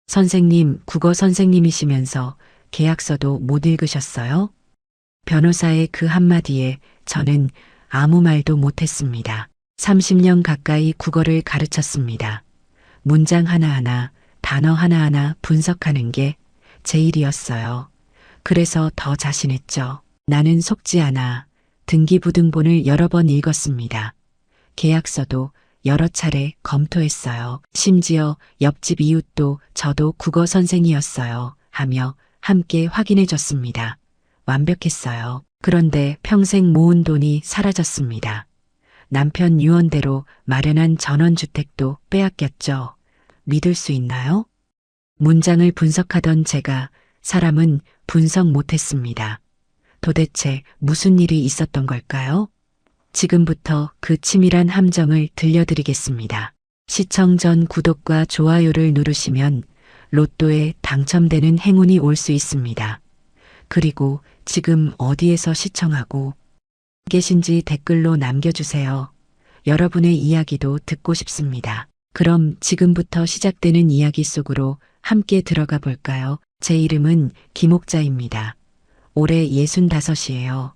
선생님, 국어 선생님이시면서 계약서도 못 읽으셨어요? 변호사의 그 한마디에 저는 아무 말도 못했습니다. 30년 가까이 국어를 가르쳤습니다. 문장 하나하나, 단어 하나하나 분석하는 게 제 일이었어요. 그래서 더 자신했죠. 나는 속지 않아. 등기부등본을 여러 번 읽었습니다. 계약서도 여러 차례 검토했어요. 심지어 옆집 이웃도 저도 국어 선생이었어요. 하며 함께 확인해 줬습니다. 완벽했어요. 그런데 평생 모은 돈이 사라졌습니다. 남편 유언대로 마련한 전원주택도 빼앗겼죠. 믿을 수 있나요? 문장을 분석하던 제가 사람은 분석 못했습니다. 도대체 무슨 일이 있었던 걸까요? 지금부터 그 치밀한 함정을 들려드리겠습니다. 시청 전 구독과 좋아요를 누르시면 로또에 당첨되는 행운이 올 수 있습니다. 그리고 지금 어디에서 시청하고 계신지 댓글로 남겨주세요. 여러분의 이야기도 듣고 싶습니다. 그럼 지금부터 시작되는 이야기 속으로 함께 들어가 볼까요? 제 이름은 김옥자입니다. 올해 65이에요.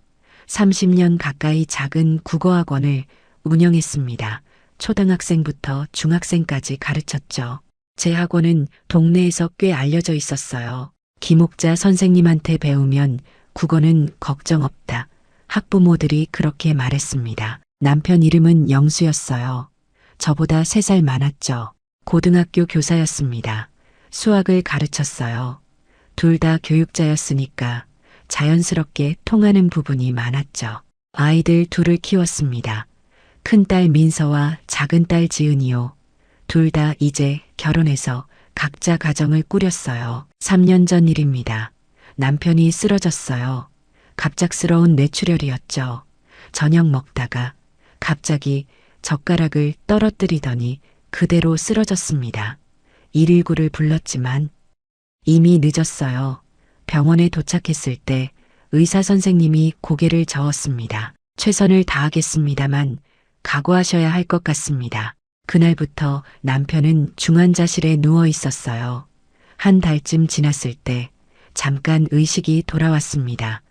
30년 가까이 작은 국어학원을 운영했습니다. 초등학생부터 중학생까지 가르쳤죠. 제 학원은 동네에서 꽤 알려져 있었어요. 김옥자 선생님한테 배우면 국어는 걱정 없다. 학부모들이 그렇게 말했습니다. 남편 이름은 영수였어요. 저보다 3살 많았죠. 고등학교 교사였습니다. 수학을 가르쳤어요. 둘 다 교육자였으니까 자연스럽게 통하는 부분이 많았죠. 아이들 둘을 키웠습니다. 큰딸 민서와 작은딸 지은이요. 둘 다 이제 결혼해서 각자 가정을 꾸렸어요. 3년 전 일입니다. 남편이 쓰러졌어요. 갑작스러운 뇌출혈이었죠. 저녁 먹다가 갑자기 젓가락을 떨어뜨리더니 그대로 쓰러졌습니다. 119를 불렀지만 이미 늦었어요. 병원에 도착했을 때 의사 선생님이 고개를 저었습니다. 최선을 다하겠습니다만 각오하셔야 할 것 같습니다. 그날부터 남편은 중환자실에 누워 있었어요. 한 달쯤 지났을 때 잠깐 의식이 돌아왔습니다.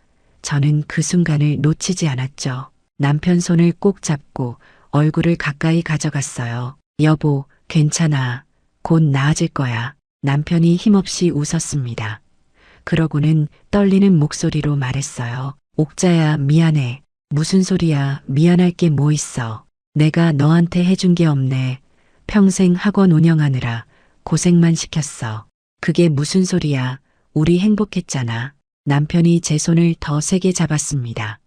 저는 그 순간을 놓치지 않았죠. 남편 손을 꼭 잡고 얼굴을 가까이 가져갔어요. 여보, 괜찮아. 곧 나아질 거야. 남편이 힘없이 웃었습니다. 그러고는 떨리는 목소리로 말했어요. 옥자야, 미안해. 무슨 소리야. 미안할 게 뭐 있어. 내가 너한테 해준 게 없네. 평생 학원 운영하느라 고생만 시켰어. 그게 무슨 소리야. 우리 행복했잖아. 남편이 제 손을 더 세게 잡았습니다.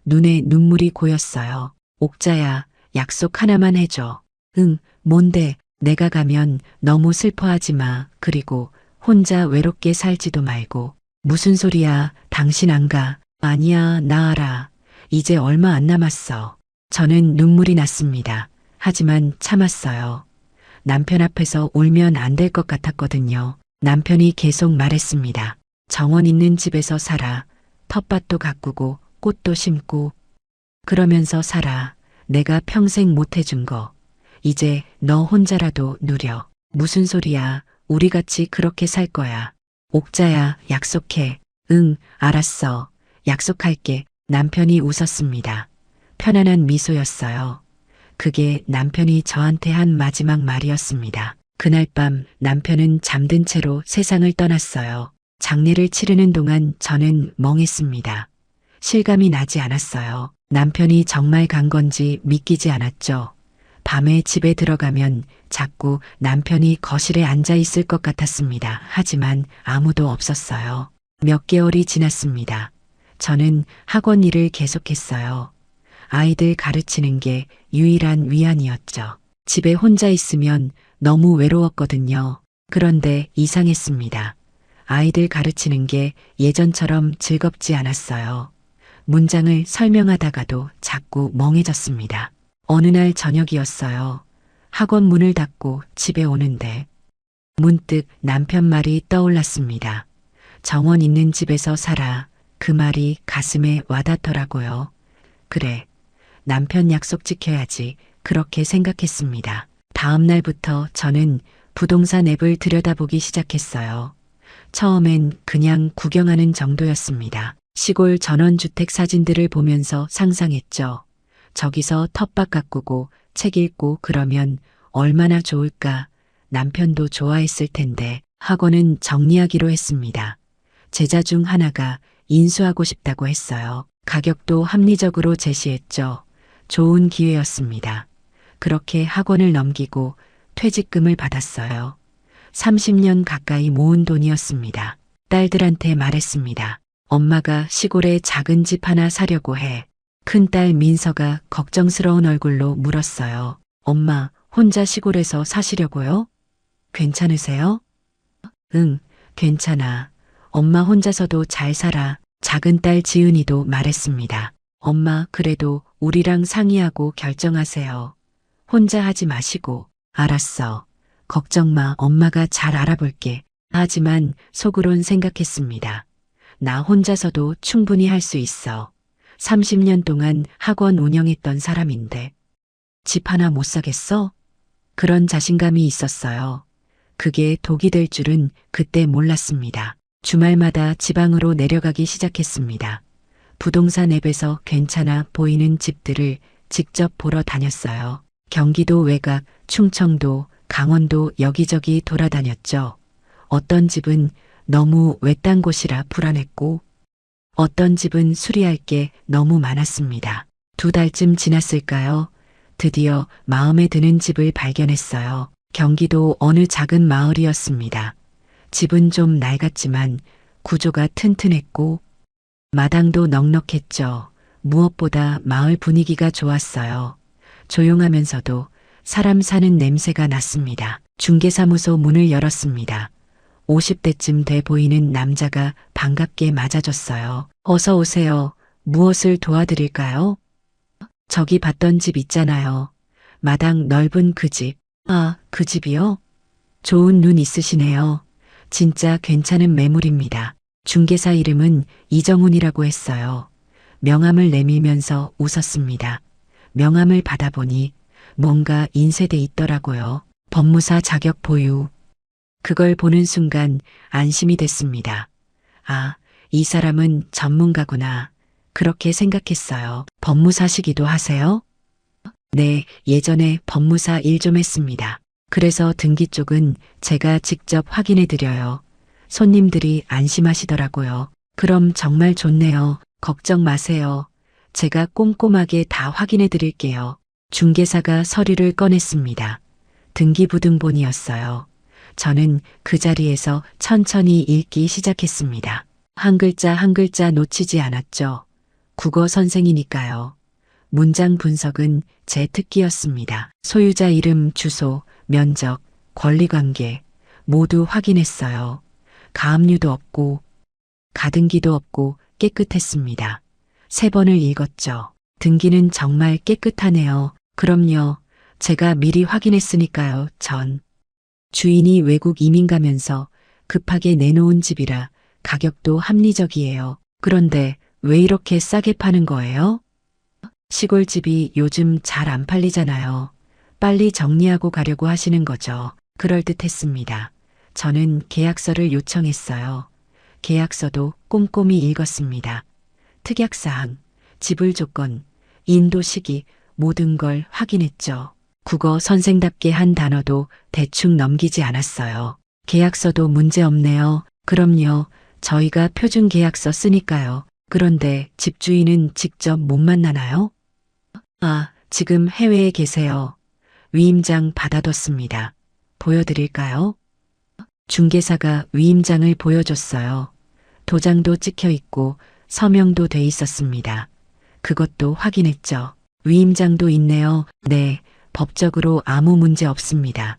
눈에 눈물이 고였어요. 옥자야, 약속 하나만 해줘. 응, 뭔데? 내가 가면 너무 슬퍼하지 마. 그리고 혼자 외롭게 살지도 말고. 무슨 소리야. 당신 안 가. 아니야, 나 알아. 이제 얼마 안 남았어. 저는 눈물이 났습니다. 하지만 참았어요. 남편 앞에서 울면 안 될 것 같았거든요. 남편이 계속 말했습니다. 정원 있는 집에서 살아. 텃밭도 가꾸고 꽃도 심고 그러면서 살아. 내가 평생 못 해준 거. 이제 너 혼자라도 누려. 무슨 소리야. 우리 같이 그렇게 살 거야. 옥자야, 약속해. 응, 알았어. 약속할게. 남편이 웃었습니다. 편안한 미소였어요. 그게 남편이 저한테 한 마지막 말이었습니다. 그날 밤 남편은 잠든 채로 세상을 떠났어요. 장례를 치르는 동안 저는 멍했습니다. 실감이 나지 않았어요. 남편이 정말 간 건지 믿기지 않았죠. 밤에 집에 들어가면 자꾸 남편이 거실에 앉아 있을 것 같았습니다. 하지만 아무도 없었어요. 몇 개월이 지났습니다. 저는 학원 일을 계속했어요. 아이들 가르치는 게 유일한 위안이었죠. 집에 혼자 있으면 너무 외로웠거든요. 그런데 이상했습니다. 아이들 가르치는 게 예전처럼 즐겁지 않았어요. 문장을 설명하다가도 자꾸 멍해졌습니다. 어느 날 저녁이었어요. 학원 문을 닫고 집에 오는데 문득 남편 말이 떠올랐습니다. 정원 있는 집에서 살아. 그 말이 가슴에 와닿더라고요. 그래, 남편 약속 지켜야지. 그렇게 생각했습니다. 다음 날부터 저는 부동산 앱을 들여다보기 시작했어요. 처음엔 그냥 구경하는 정도였습니다. 시골 전원주택 사진들을 보면서 상상했죠. 저기서 텃밭 가꾸고 책 읽고 그러면 얼마나 좋을까. 남편도 좋아했을 텐데 하고는 정리하기로 했습니다. 제자 중 하나가 인수하고 싶다고 했어요. 가격도 합리적으로 제시했죠. 좋은 기회였습니다. 그렇게 학원을 넘기고 퇴직금을 받았어요. 30년 가까이 모은 돈이었습니다. 딸들한테 말했습니다. 엄마가 시골에 작은 집 하나 사려고 해. 큰딸 민서가 걱정스러운 얼굴로 물었어요. 엄마, 혼자 시골에서 사시려고요? 괜찮으세요? 응, 괜찮아. 엄마 혼자서도 잘 살아. 작은 딸 지은이도 말했습니다. 엄마, 그래도 우리랑 상의하고 결정하세요. 혼자 하지 마시고. 알았어. 걱정 마. 엄마가 잘 알아볼게. 하지만 속으론 생각했습니다. 나 혼자서도 충분히 할 수 있어. 30년 동안 학원 운영했던 사람인데. 집 하나 못 사겠어? 그런 자신감이 있었어요. 그게 독이 될 줄은 그때 몰랐습니다. 주말마다 지방으로 내려가기 시작했습니다. 부동산 앱에서 괜찮아 보이는 집들을 직접 보러 다녔어요. 경기도 외곽, 충청도, 강원도 여기저기 돌아다녔죠. 어떤 집은 너무 외딴 곳이라 불안했고, 어떤 집은 수리할 게 너무 많았습니다. 2달쯤 지났을까요? 드디어 마음에 드는 집을 발견했어요. 경기도 어느 작은 마을이었습니다. 집은 좀 낡았지만 구조가 튼튼했고 마당도 넉넉했죠. 무엇보다 마을 분위기가 좋았어요. 조용하면서도 사람 사는 냄새가 났습니다. 중개사무소 문을 열었습니다. 50대쯤 돼 보이는 남자가 반갑게 맞아줬어요. 어서 오세요. 무엇을 도와드릴까요? 저기 봤던 집 있잖아요. 마당 넓은 그 집. 아, 그 집이요? 좋은 눈 있으시네요. 진짜 괜찮은 매물입니다. 중개사 이름은 이정훈이라고 했어요. 명함을 내밀면서 웃었습니다. 명함을 받아보니 뭔가 인쇄돼 있더라고요. 법무사 자격 보유. 그걸 보는 순간 안심이 됐습니다. 아, 이 사람은 전문가구나. 그렇게 생각했어요. 법무사시기도 하세요? 네, 예전에 법무사 일 좀 했습니다. 그래서 등기 쪽은 제가 직접 확인해 드려요. 손님들이 안심하시더라고요. 그럼 정말 좋네요. 걱정 마세요. 제가 꼼꼼하게 다 확인해 드릴게요. 중개사가 서류를 꺼냈습니다. 등기부등본이었어요. 저는 그 자리에서 천천히 읽기 시작했습니다. 한 글자 한 글자 놓치지 않았죠. 국어 선생이니까요. 문장 분석은 제 특기였습니다. 소유자 이름, 주소, 면적, 권리관계 모두 확인했어요. 가압류도 없고 가등기도 없고 깨끗했습니다. 3번을 읽었죠. 등기는 정말 깨끗하네요. 그럼요. 제가 미리 확인했으니까요. 전 주인이 외국 이민 가면서 급하게 내놓은 집이라 가격도 합리적이에요. 그런데 왜 이렇게 싸게 파는 거예요? 시골집이 요즘 잘 안 팔리잖아요. 빨리 정리하고 가려고 하시는 거죠. 그럴듯했습니다. 저는 계약서를 요청했어요. 계약서도 꼼꼼히 읽었습니다. 특약사항, 지불 조건, 인도 시기 모든 걸 확인했죠. 국어 선생답게 한 단어도 대충 넘기지 않았어요. 계약서도 문제 없네요. 그럼요. 저희가 표준 계약서 쓰니까요. 그런데 집주인은 직접 못 만나나요? 아, 지금 해외에 계세요. 위임장 받아뒀습니다. 보여드릴까요? 중개사가 위임장을 보여줬어요. 도장도 찍혀 있고 서명도 돼 있었습니다. 그것도 확인했죠. 위임장도 있네요. 네, 법적으로 아무 문제 없습니다.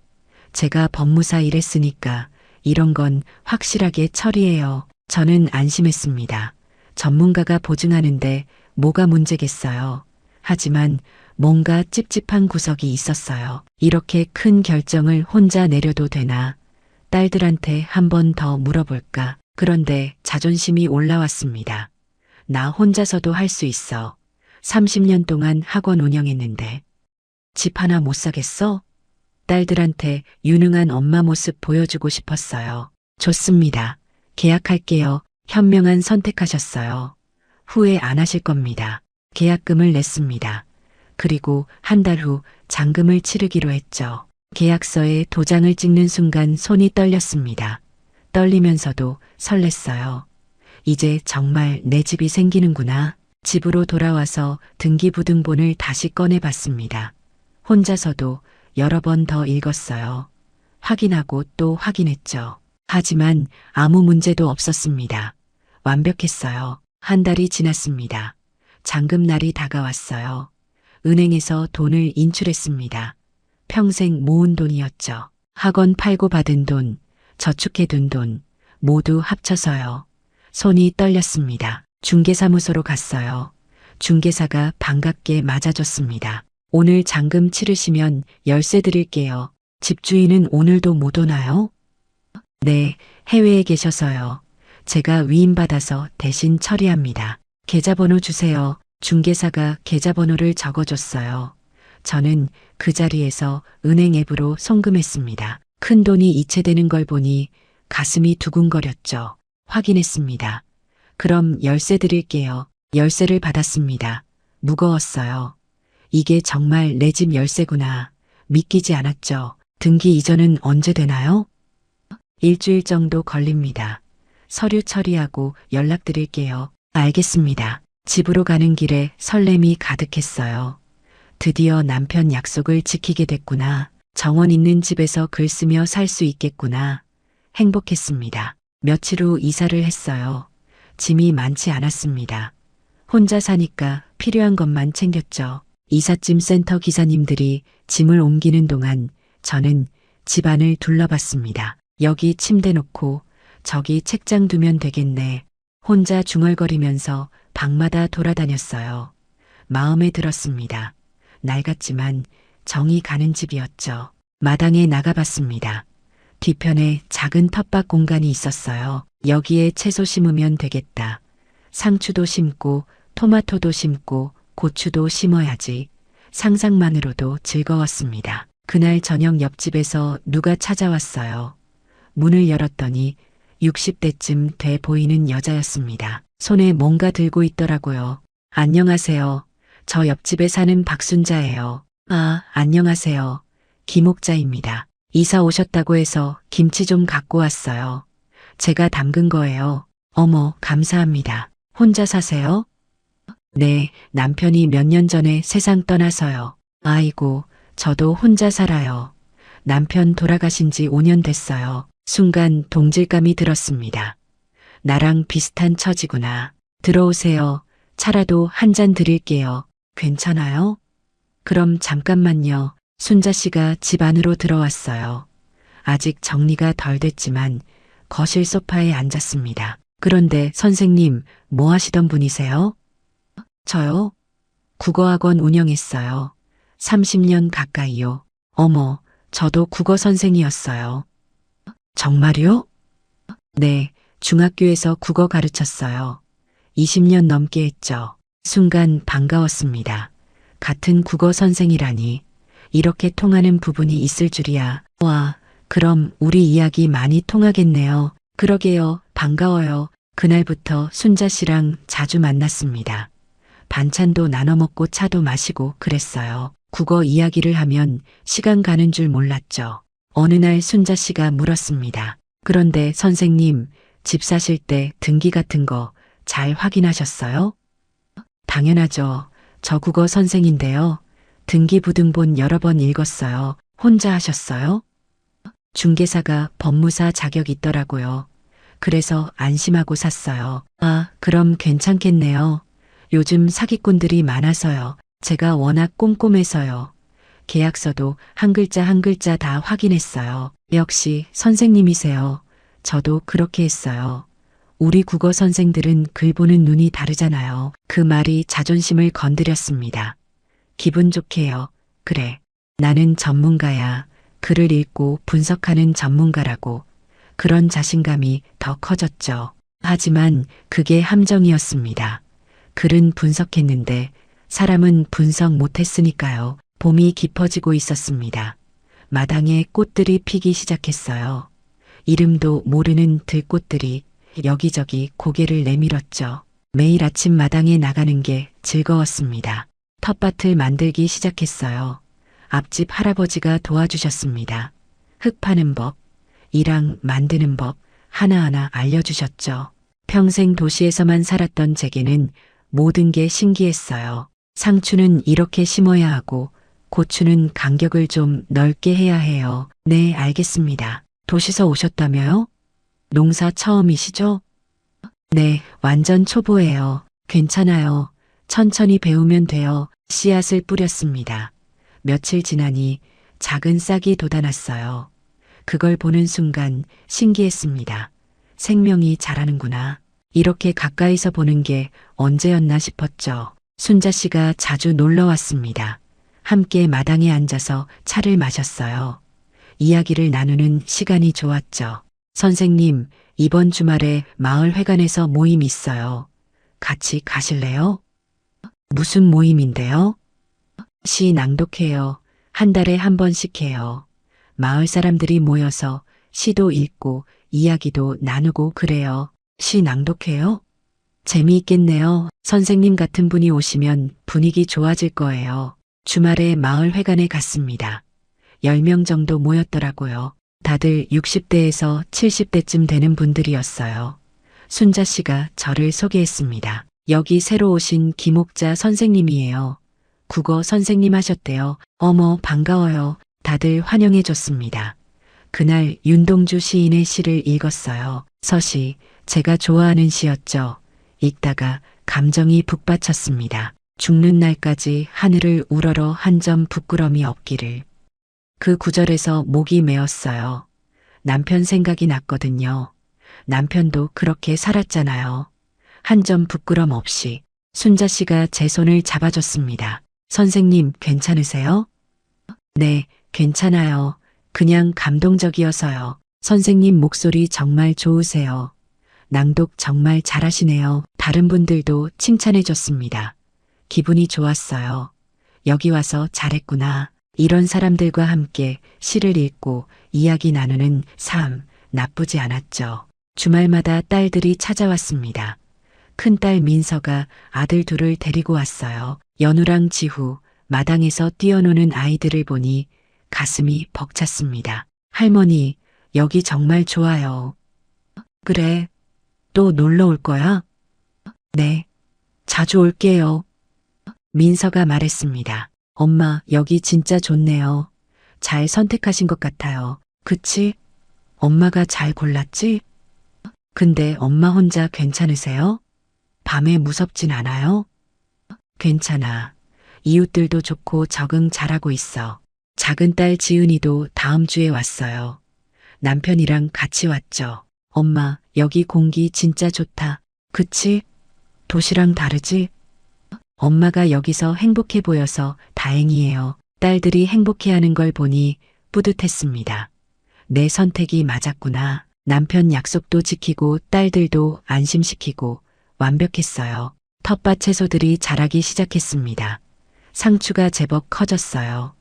제가 법무사 일했으니까 이런 건 확실하게 처리해요. 저는 안심했습니다. 전문가가 보증하는데 뭐가 문제겠어요. 하지만 뭔가 찝찝한 구석이 있었어요. 이렇게 큰 결정을 혼자 내려도 되나? 딸들한테 한 번 더 물어볼까? 그런데 자존심이 올라왔습니다. 나 혼자서도 할 수 있어. 30년 동안 학원 운영했는데 집 하나 못 사겠어? 딸들한테 유능한 엄마 모습 보여주고 싶었어요. 좋습니다. 계약할게요. 현명한 선택하셨어요. 후회 안 하실 겁니다. 계약금을 냈습니다. 그리고 한 달 후 잔금을 치르기로 했죠. 계약서에 도장을 찍는 순간 손이 떨렸습니다. 떨리면서도 설렜어요. 이제 정말 내 집이 생기는구나. 집으로 돌아와서 등기부등본을 다시 꺼내봤습니다. 혼자서도 여러 번 더 읽었어요. 확인하고 또 확인했죠. 하지만 아무 문제도 없었습니다. 완벽했어요. 한 달이 지났습니다. 잔금날이 다가왔어요. 은행에서 돈을 인출했습니다. 평생 모은 돈이었죠. 학원 팔고 받은 돈, 저축해둔 돈, 모두 합쳐서요. 손이 떨렸습니다. 중개사무소로 갔어요. 중개사가 반갑게 맞아줬습니다. 오늘 잔금 치르시면 열쇠 드릴게요. 집주인은 오늘도 못 오나요? 네, 해외에 계셔서요. 제가 위임받아서 대신 처리합니다. 계좌번호 주세요. 중개사가 계좌번호를 적어줬어요. 저는 그 자리에서 은행 앱으로 송금했습니다. 큰 돈이 이체되는 걸 보니 가슴이 두근거렸죠. 확인했습니다. 그럼 열쇠 드릴게요. 열쇠를 받았습니다. 무거웠어요. 이게 정말 내 집 열쇠구나. 믿기지 않았죠. 등기 이전은 언제 되나요? 일주일 정도 걸립니다. 서류 처리하고 연락드릴게요. 알겠습니다. 집으로 가는 길에 설렘이 가득했어요. 드디어 남편 약속을 지키게 됐구나. 정원 있는 집에서 글 쓰며 살 수 있겠구나. 행복했습니다. 며칠 후 이사를 했어요. 짐이 많지 않았습니다. 혼자 사니까 필요한 것만 챙겼죠. 이삿짐 센터 기사님들이 짐을 옮기는 동안 저는 집안을 둘러봤습니다. 여기 침대 놓고 저기 책장 두면 되겠네. 혼자 중얼거리면서 방마다 돌아다녔어요. 마음에 들었습니다. 낡았지만 정이 가는 집이었죠. 마당에 나가봤습니다. 뒤편에 작은 텃밭 공간이 있었어요. 여기에 채소 심으면 되겠다. 상추도 심고 토마토도 심고 고추도 심어야지. 상상만으로도 즐거웠습니다. 그날 저녁 옆집에서 누가 찾아왔어요. 문을 열었더니 60대쯤 돼 보이는 여자였습니다. 손에 뭔가 들고 있더라고요. 안녕하세요. 저 옆집에 사는 박순자예요. 아, 안녕하세요. 김옥자입니다. 이사 오셨다고 해서 김치 좀 갖고 왔어요. 제가 담근 거예요. 어머, 감사합니다. 혼자 사세요? 네, 남편이 몇 년 전에 세상 떠나서요. 아이고, 저도 혼자 살아요. 남편 돌아가신 지 5년 됐어요. 순간 동질감이 들었습니다. 나랑 비슷한 처지구나. 들어오세요. 차라도 한 잔 드릴게요. 괜찮아요? 그럼 잠깐만요. 순자 씨가 집 안으로 들어왔어요. 아직 정리가 덜 됐지만 거실 소파에 앉았습니다. 그런데 선생님, 뭐 하시던 분이세요? 저요? 국어학원 운영했어요. 30년 가까이요. 어머, 저도 국어 선생이었어요. 정말요? 네, 중학교에서 국어 가르쳤어요. 20년 넘게 했죠. 순간 반가웠습니다. 같은 국어 선생이라니. 이렇게 통하는 부분이 있을 줄이야. 와, 그럼 우리 이야기 많이 통하겠네요. 그러게요. 반가워요. 그날부터 순자 씨랑 자주 만났습니다. 반찬도 나눠 먹고 차도 마시고 그랬어요. 국어 이야기를 하면 시간 가는 줄 몰랐죠. 어느 날 순자 씨가 물었습니다. 그런데 선생님, 집 사실 때 등기 같은 거 잘 확인하셨어요? 당연하죠. 저 국어 선생인데요. 등기부등본 여러 번 읽었어요. 혼자 하셨어요? 중개사가 법무사 자격 있더라고요. 그래서 안심하고 샀어요. 아, 그럼 괜찮겠네요. 요즘 사기꾼들이 많아서요. 제가 워낙 꼼꼼해서요. 계약서도 한 글자 한 글자 다 확인했어요. 역시 선생님이세요. 저도 그렇게 했어요. 우리 국어 선생들은 글 보는 눈이 다르잖아요. 그 말이 자존심을 건드렸습니다. 기분 좋게요. 그래. 나는 전문가야. 글을 읽고 분석하는 전문가라고. 그런 자신감이 더 커졌죠. 하지만 그게 함정이었습니다. 글은 분석했는데 사람은 분석 못했으니까요. 봄이 깊어지고 있었습니다. 마당에 꽃들이 피기 시작했어요. 이름도 모르는 들꽃들이 여기저기 고개를 내밀었죠. 매일 아침 마당에 나가는 게 즐거웠습니다. 텃밭을 만들기 시작했어요. 앞집 할아버지가 도와주셨습니다. 흙 파는 법, 이랑 만드는 법 하나하나 알려주셨죠. 평생 도시에서만 살았던 제게는 모든 게 신기했어요. 상추는 이렇게 심어야 하고 고추는 간격을 좀 넓게 해야 해요. 네, 알겠습니다. 도시서 오셨다며요? 농사 처음이시죠? 네, 완전 초보예요. 괜찮아요. 천천히 배우면 돼요. 씨앗을 뿌렸습니다. 며칠 지나니 작은 싹이 돋아났어요. 그걸 보는 순간 신기했습니다. 생명이 자라는구나. 이렇게 가까이서 보는 게 언제였나 싶었죠. 순자 씨가 자주 놀러 왔습니다. 함께 마당에 앉아서 차를 마셨어요. 이야기를 나누는 시간이 좋았죠. 선생님, 이번 주말에 마을 회관에서 모임 있어요. 같이 가실래요? 무슨 모임인데요? 시 낭독해요. 한 달에 한 번씩 해요. 마을 사람들이 모여서 시도 읽고 이야기도 나누고 그래요. 시 낭독해요? 재미있겠네요. 선생님 같은 분이 오시면 분위기 좋아질 거예요. 주말에 마을 회관에 갔습니다. 10명 정도 모였더라고요. 다들 60대에서 70대쯤 되는 분들이었어요. 순자 씨가 저를 소개했습니다. 여기 새로 오신 김옥자 선생님이에요. 국어 선생님 하셨대요. 어머, 반가워요. 다들 환영해 줬습니다. 그날 윤동주 시인의 시를 읽었어요. 서시, 제가 좋아하는 시였죠. 읽다가 감정이 북받쳤습니다. 죽는 날까지 하늘을 우러러 한 점 부끄럼이 없기를. 그 구절에서 목이 메었어요. 남편 생각이 났거든요. 남편도 그렇게 살았잖아요. 한 점 부끄럼 없이. 순자 씨가 제 손을 잡아줬습니다. 선생님, 괜찮으세요? 네, 괜찮아요. 그냥 감동적이어서요. 선생님 목소리 정말 좋으세요. 낭독 정말 잘하시네요. 다른 분들도 칭찬해줬습니다. 기분이 좋았어요. 여기 와서 잘했구나. 이런 사람들과 함께 시를 읽고 이야기 나누는 삶 나쁘지 않았죠. 주말마다 딸들이 찾아왔습니다. 큰딸 민서가 아들 둘을 데리고 왔어요. 연우랑 지후, 마당에서 뛰어노는 아이들을 보니 가슴이 벅찼습니다. 할머니, 여기 정말 좋아요. 그래, 또 놀러 올 거야? 네, 자주 올게요. 민서가 말했습니다. 엄마, 여기 진짜 좋네요. 잘 선택하신 것 같아요. 그치? 엄마가 잘 골랐지? 근데 엄마 혼자 괜찮으세요? 밤에 무섭진 않아요? 괜찮아. 이웃들도 좋고 적응 잘하고 있어. 작은 딸 지은이도 다음 주에 왔어요. 남편이랑 같이 왔죠. 엄마, 여기 공기 진짜 좋다. 그치? 도시랑 다르지? 엄마가 여기서 행복해 보여서 다행이에요. 딸들이 행복해하는 걸 보니 뿌듯했습니다. 내 선택이 맞았구나. 남편 약속도 지키고 딸들도 안심시키고 완벽했어요. 텃밭 채소들이 자라기 시작했습니다. 상추가 제법 커졌어요.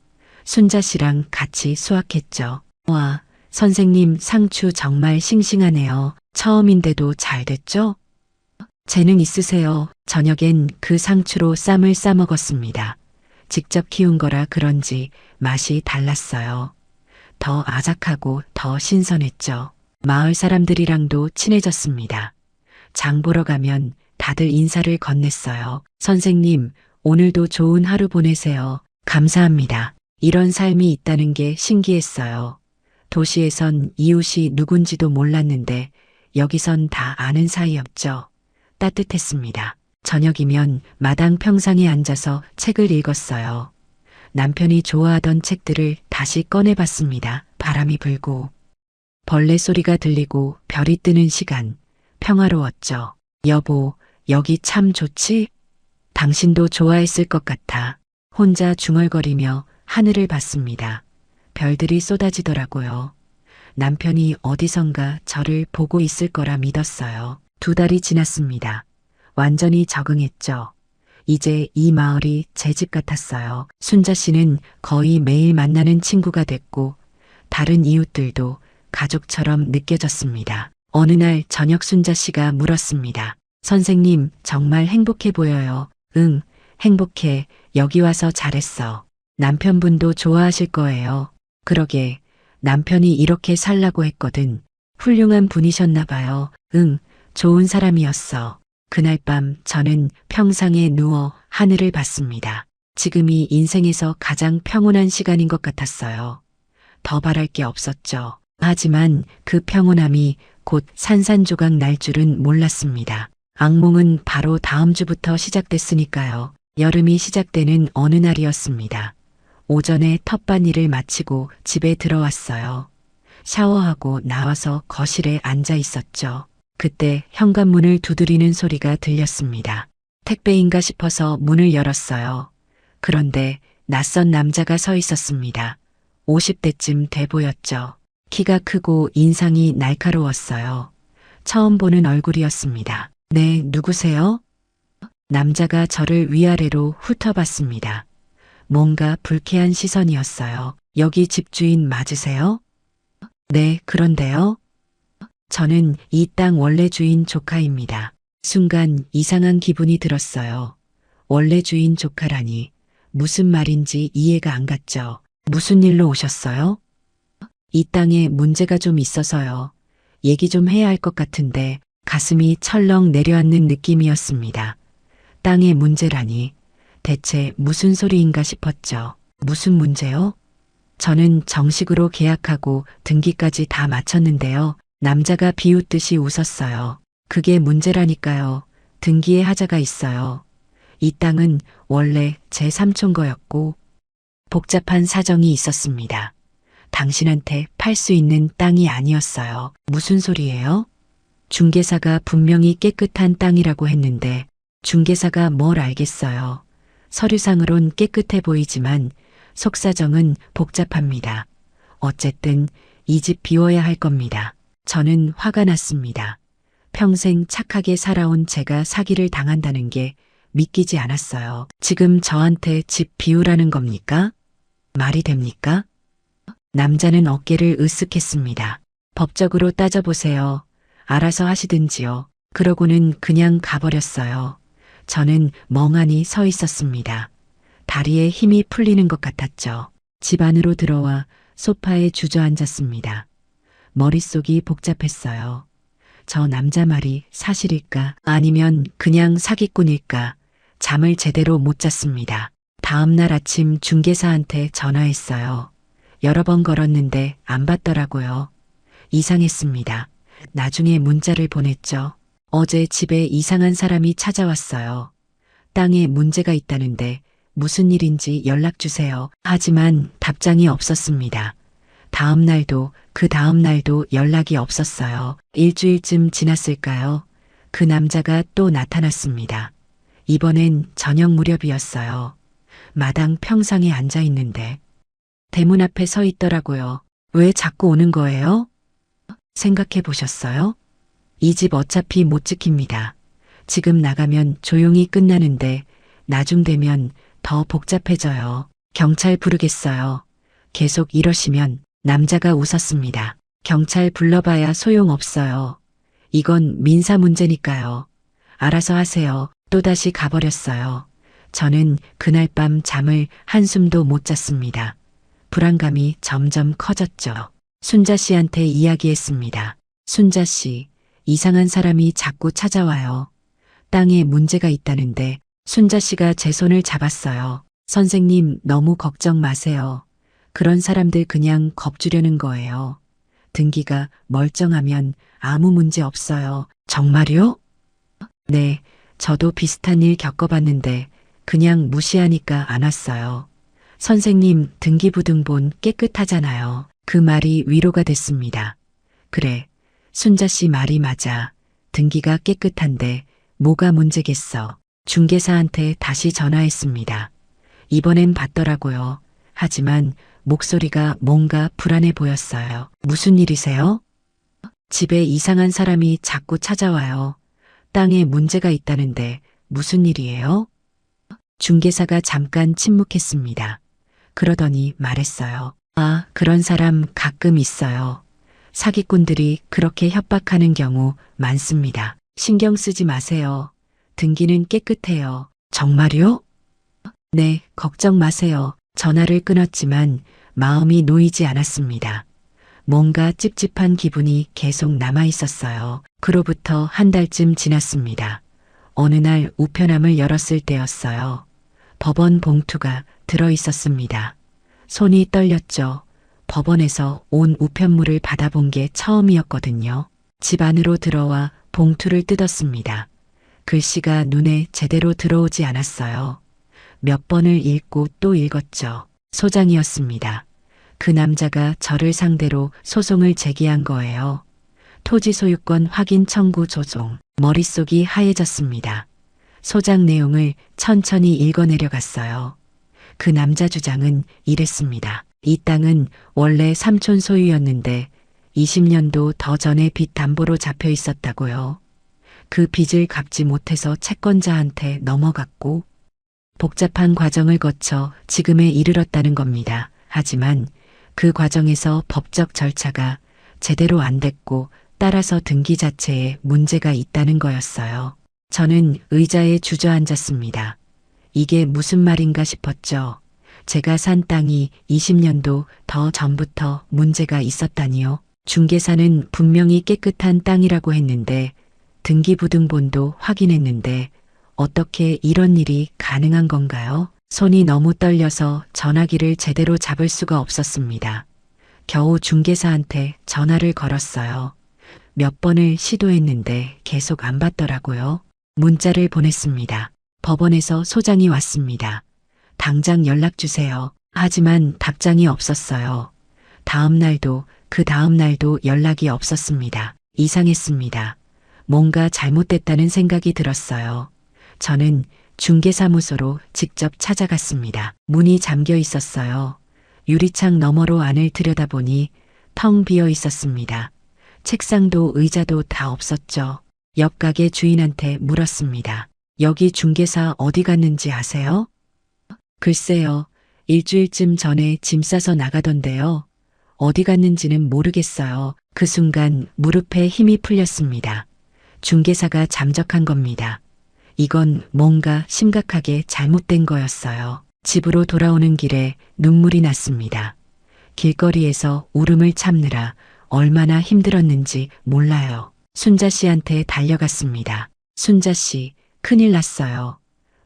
순자 씨랑 같이 수확했죠. 와, 선생님 상추 정말 싱싱하네요. 처음인데도 잘 됐죠? 재능 있으세요. 저녁엔 그 상추로 쌈을 싸 먹었습니다. 직접 키운 거라 그런지 맛이 달랐어요. 더 아삭하고 더 신선했죠. 마을 사람들이랑도 친해졌습니다. 장 보러 가면 다들 인사를 건넸어요. 선생님, 오늘도 좋은 하루 보내세요. 감사합니다. 이런 삶이 있다는 게 신기했어요. 도시에선 이웃이 누군지도 몰랐는데 여기선 다 아는 사이였죠. 따뜻했습니다. 저녁이면 마당 평상에 앉아서 책을 읽었어요. 남편이 좋아하던 책들을 다시 꺼내봤습니다. 바람이 불고 벌레 소리가 들리고 별이 뜨는 시간, 평화로웠죠. 여보, 여기 참 좋지? 당신도 좋아했을 것 같아. 혼자 중얼거리며 하늘을 봤습니다. 별들이 쏟아지더라고요. 남편이 어디선가 저를 보고 있을 거라 믿었어요. 2달이 지났습니다. 완전히 적응했죠. 이제 이 마을이 제 집 같았어요. 순자 씨는 거의 매일 만나는 친구가 됐고 다른 이웃들도 가족처럼 느껴졌습니다. 어느 날 저녁 순자 씨가 물었습니다. 선생님, 정말 행복해 보여요. 응, 행복해. 여기 와서 잘했어. 남편분도 좋아하실 거예요. 그러게, 남편이 이렇게 살라고 했거든. 훌륭한 분이셨나 봐요. 응, 좋은 사람이었어. 그날 밤 저는 평상에 누워 하늘을 봤습니다. 지금이 인생에서 가장 평온한 시간인 것 같았어요. 더 바랄 게 없었죠. 하지만 그 평온함이 곧 산산조각 날 줄은 몰랐습니다. 악몽은 바로 다음 주부터 시작됐으니까요. 여름이 시작되는 어느 날이었습니다. 오전에 텃밭일을 마치고 집에 들어왔어요. 샤워하고 나와서 거실에 앉아 있었죠. 그때 현관문을 두드리는 소리가 들렸습니다. 택배인가 싶어서 문을 열었어요. 그런데 낯선 남자가 서 있었습니다. 50대쯤 돼 보였죠. 키가 크고 인상이 날카로웠어요. 처음 보는 얼굴이었습니다. 네, 누구세요? 남자가 저를 위아래로 훑어봤습니다. 뭔가 불쾌한 시선이었어요. 여기 집주인 맞으세요? 네, 그런데요. 저는 이 땅 원래 주인 조카입니다. 순간 이상한 기분이 들었어요. 원래 주인 조카라니 무슨 말인지 이해가 안 갔죠. 무슨 일로 오셨어요? 이 땅에 문제가 좀 있어서요. 얘기 좀 해야 할 것 같은데 가슴이 철렁 내려앉는 느낌이었습니다. 땅의 문제라니 대체 무슨 소리인가 싶었죠. 무슨 문제요? 저는 정식으로 계약하고 등기까지 다 마쳤는데요. 남자가 비웃듯이 웃었어요. 그게 문제라니까요. 등기에 하자가 있어요. 이 땅은 원래 제 삼촌 거였고 복잡한 사정이 있었습니다. 당신한테 팔 수 있는 땅이 아니었어요. 무슨 소리예요? 중개사가 분명히 깨끗한 땅이라고 했는데 중개사가 뭘 알겠어요. 서류상으론 깨끗해 보이지만 속사정은 복잡합니다. 어쨌든 이 집 비워야 할 겁니다. 저는 화가 났습니다. 평생 착하게 살아온 제가 사기를 당한다는 게 믿기지 않았어요. 지금 저한테 집 비우라는 겁니까? 말이 됩니까? 남자는 어깨를 으쓱했습니다. 법적으로 따져보세요. 알아서 하시든지요. 그러고는 그냥 가버렸어요. 저는 멍하니 서 있었습니다. 다리에 힘이 풀리는 것 같았죠. 집 안으로 들어와 소파에 주저앉았습니다. 머릿속이 복잡했어요. 저 남자 말이 사실일까 아니면 그냥 사기꾼일까 잠을 제대로 못 잤습니다. 다음 날 아침 중개사한테 전화했어요. 여러 번 걸었는데 안 받더라고요. 이상했습니다. 나중에 문자를 보냈죠. 어제 집에 이상한 사람이 찾아왔어요. 땅에 문제가 있다는데 무슨 일인지 연락 주세요. 하지만 답장이 없었습니다. 다음 날도 그 다음 날도 연락이 없었어요. 일주일쯤 지났을까요? 그 남자가 또 나타났습니다. 이번엔 저녁 무렵이었어요. 마당 평상에 앉아 있는데 대문 앞에 서 있더라고요. 왜 자꾸 오는 거예요? 생각해 보셨어요? 이 집 어차피 못 지킵니다. 지금 나가면 조용히 끝나는데 나중 되면 더 복잡해져요. 경찰 부르겠어요. 계속 이러시면 남자가 웃었습니다. 경찰 불러봐야 소용없어요. 이건 민사 문제니까요. 알아서 하세요. 또다시 가버렸어요. 저는 그날 밤 잠을 한숨도 못 잤습니다. 불안감이 점점 커졌죠. 순자 씨한테 이야기했습니다. 순자 씨, 이상한 사람이 자꾸 찾아와요. 땅에 문제가 있다는데 순자 씨가 제 손을 잡았어요. 선생님, 너무 걱정 마세요. 그런 사람들 그냥 겁주려는 거예요. 등기가 멀쩡하면 아무 문제 없어요. 정말요? 네, 저도 비슷한 일 겪어봤는데 그냥 무시하니까 안 왔어요. 선생님, 등기부등본 깨끗하잖아요. 그 말이 위로가 됐습니다. 그래, 순자 씨 말이 맞아. 등기가 깨끗한데 뭐가 문제겠어. 중개사한테 다시 전화했습니다. 이번엔 받더라고요. 하지만 목소리가 뭔가 불안해 보였어요. 무슨 일이세요? 집에 이상한 사람이 자꾸 찾아와요. 땅에 문제가 있다는데 무슨 일이에요? 중개사가 잠깐 침묵했습니다. 그러더니 말했어요. 아, 그런 사람 가끔 있어요. 사기꾼들이 그렇게 협박하는 경우 많습니다. 신경 쓰지 마세요. 등기는 깨끗해요. 정말요? 네, 걱정 마세요. 전화를 끊었지만 마음이 놓이지 않았습니다. 뭔가 찝찝한 기분이 계속 남아 있었어요. 그로부터 한 달쯤 지났습니다. 어느 날 우편함을 열었을 때였어요. 법원 봉투가 들어 있었습니다. 손이 떨렸죠. 법원에서 온 우편물을 받아본 게 처음이었거든요. 집 안으로 들어와 봉투를 뜯었습니다. 글씨가 눈에 제대로 들어오지 않았어요. 몇 번을 읽고 또 읽었죠. 소장이었습니다. 그 남자가 저를 상대로 소송을 제기한 거예요. 토지 소유권 확인 청구 조정. 머릿속이 하얘졌습니다. 소장 내용을 천천히 읽어내려갔어요. 그 남자 주장은 이랬습니다. 이 땅은 원래 삼촌 소유였는데 20년도 더 전에 빚 담보로 잡혀 있었다고요. 그 빚을 갚지 못해서 채권자한테 넘어갔고 복잡한 과정을 거쳐 지금에 이르렀다는 겁니다. 하지만 그 과정에서 법적 절차가 제대로 안 됐고 따라서 등기 자체에 문제가 있다는 거였어요. 저는 의자에 주저앉았습니다. 이게 무슨 말인가 싶었죠. 제가 산 땅이 20년도 더 전부터 문제가 있었다니요. 중개사는 분명히 깨끗한 땅이라고 했는데 등기부등본도 확인했는데 어떻게 이런 일이 가능한 건가요? 손이 너무 떨려서 전화기를 제대로 잡을 수가 없었습니다. 겨우 중개사한테 전화를 걸었어요. 몇 번을 시도했는데 계속 안 받더라고요. 문자를 보냈습니다. 법원에서 소장이 왔습니다. 당장 연락 주세요. 하지만 답장이 없었어요. 다음 날도 그 다음 날도 연락이 없었습니다. 이상했습니다. 뭔가 잘못됐다는 생각이 들었어요. 저는 중개사무소로 직접 찾아갔습니다. 문이 잠겨 있었어요. 유리창 너머로 안을 들여다보니 텅 비어 있었습니다. 책상도 의자도 다 없었죠. 옆 가게 주인한테 물었습니다. 여기 중개사 어디 갔는지 아세요? 글쎄요. 일주일쯤 전에 짐 싸서 나가던데요. 어디 갔는지는 모르겠어요. 그 순간 무릎에 힘이 풀렸습니다. 중개사가 잠적한 겁니다. 이건 뭔가 심각하게 잘못된 거였어요. 집으로 돌아오는 길에 눈물이 났습니다. 길거리에서 울음을 참느라 얼마나 힘들었는지 몰라요. 순자 씨한테 달려갔습니다. 순자 씨, 큰일 났어요.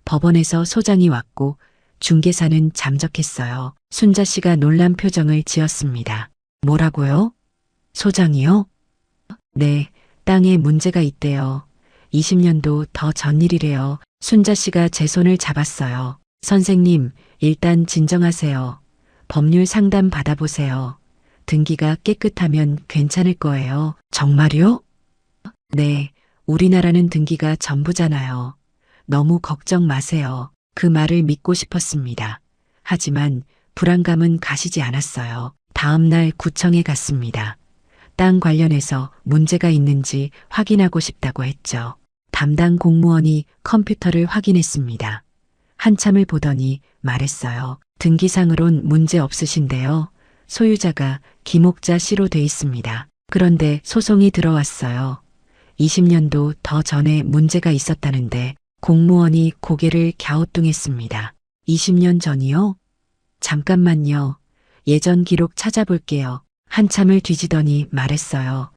법원에서 소장이 왔고 중개사는 잠적했어요. 순자 씨가 놀란 표정을 지었습니다. 뭐라고요? 소장이요? 네, 땅에 문제가 있대요. 20년도 더 전일이래요. 순자 씨가 제 손을 잡았어요. 선생님, 일단 진정하세요. 법률 상담 받아보세요. 등기가 깨끗하면 괜찮을 거예요. 정말요? 네, 우리나라는 등기가 전부잖아요. 너무 걱정 마세요. 그 말을 믿고 싶었습니다. 하지만 불안감은 가시지 않았어요. 다음 날 구청에 갔습니다. 땅 관련해서 문제가 있는지 확인하고 싶다고 했죠. 담당 공무원이 컴퓨터를 확인했습니다. 한참을 보더니 말했어요. 등기상으론 문제 없으신데요. 소유자가 김옥자 씨로 돼 있습니다. 그런데 소송이 들어왔어요. 20년도 더 전에 문제가 있었다는데 공무원이 고개를 갸우뚱했습니다. 20년 전이요? 잠깐만요. 예전 기록 찾아볼게요. 한참을 뒤지더니 말했어요.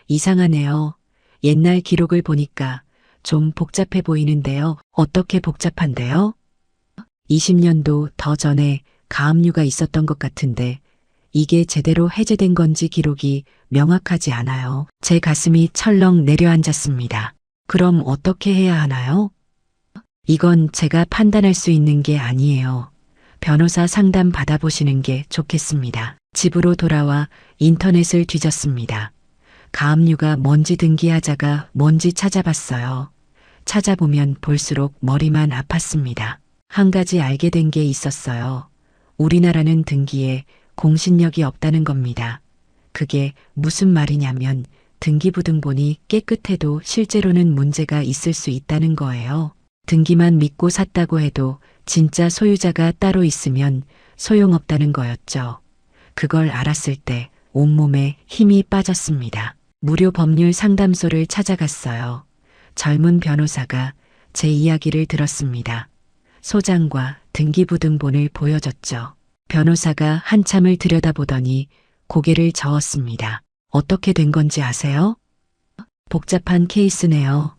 이상하네요. 옛날 기록을 보니까 좀 복잡해 보이는데요. 어떻게 복잡한데요? 20년도 더 전에 가압류가 있었던 것 같은데 이게 제대로 해제된 건지 기록이 명확하지 않아요. 제 가슴이 철렁 내려앉았습니다. 그럼 어떻게 해야 하나요? 이건 제가 판단할 수 있는 게 아니에요. 변호사 상담 받아보시는 게 좋겠습니다. 집으로 돌아와 인터넷을 뒤졌습니다. 가압류가 뭔지 등기하자가 뭔지 찾아봤어요. 찾아보면 볼수록 머리만 아팠습니다. 한 가지 알게 된 게 있었어요. 우리나라는 등기에 공신력이 없다는 겁니다. 그게 무슨 말이냐면 등기부등본이 깨끗해도 실제로는 문제가 있을 수 있다는 거예요. 등기만 믿고 샀다고 해도 진짜 소유자가 따로 있으면 소용없다는 거였죠. 그걸 알았을 때 온몸에 힘이 빠졌습니다. 무료 법률 상담소를 찾아갔어요. 젊은 변호사가 제 이야기를 들었습니다. 소장과 등기부등본을 보여줬죠. 변호사가 한참을 들여다보더니 고개를 저었습니다. 어떻게 된 건지 아세요? 복잡한 케이스네요.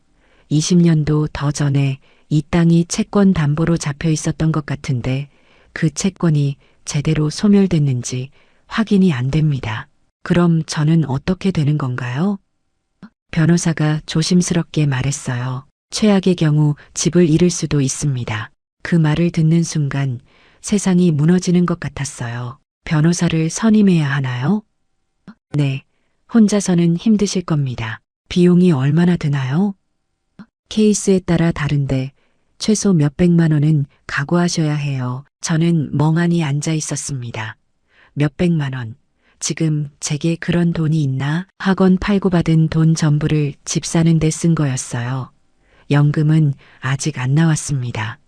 20년도 더 전에 이 땅이 채권 담보로 잡혀 있었던 것 같은데 그 채권이 제대로 소멸됐는지 확인이 안 됩니다. 그럼 저는 어떻게 되는 건가요? 변호사가 조심스럽게 말했어요. 최악의 경우 집을 잃을 수도 있습니다. 그 말을 듣는 순간 세상이 무너지는 것 같았어요. 변호사를 선임해야 하나요? 네, 혼자서는 힘드실 겁니다. 비용이 얼마나 드나요? 케이스에 따라 다른데 최소 몇백만 원은 각오하셔야 해요. 저는 멍하니 앉아 있었습니다. 몇백만 원. 지금 제게 그런 돈이 있나? 학원 팔고 받은 돈 전부를 집 사는 데 쓴 거였어요. 연금은 아직 안 나왔습니다.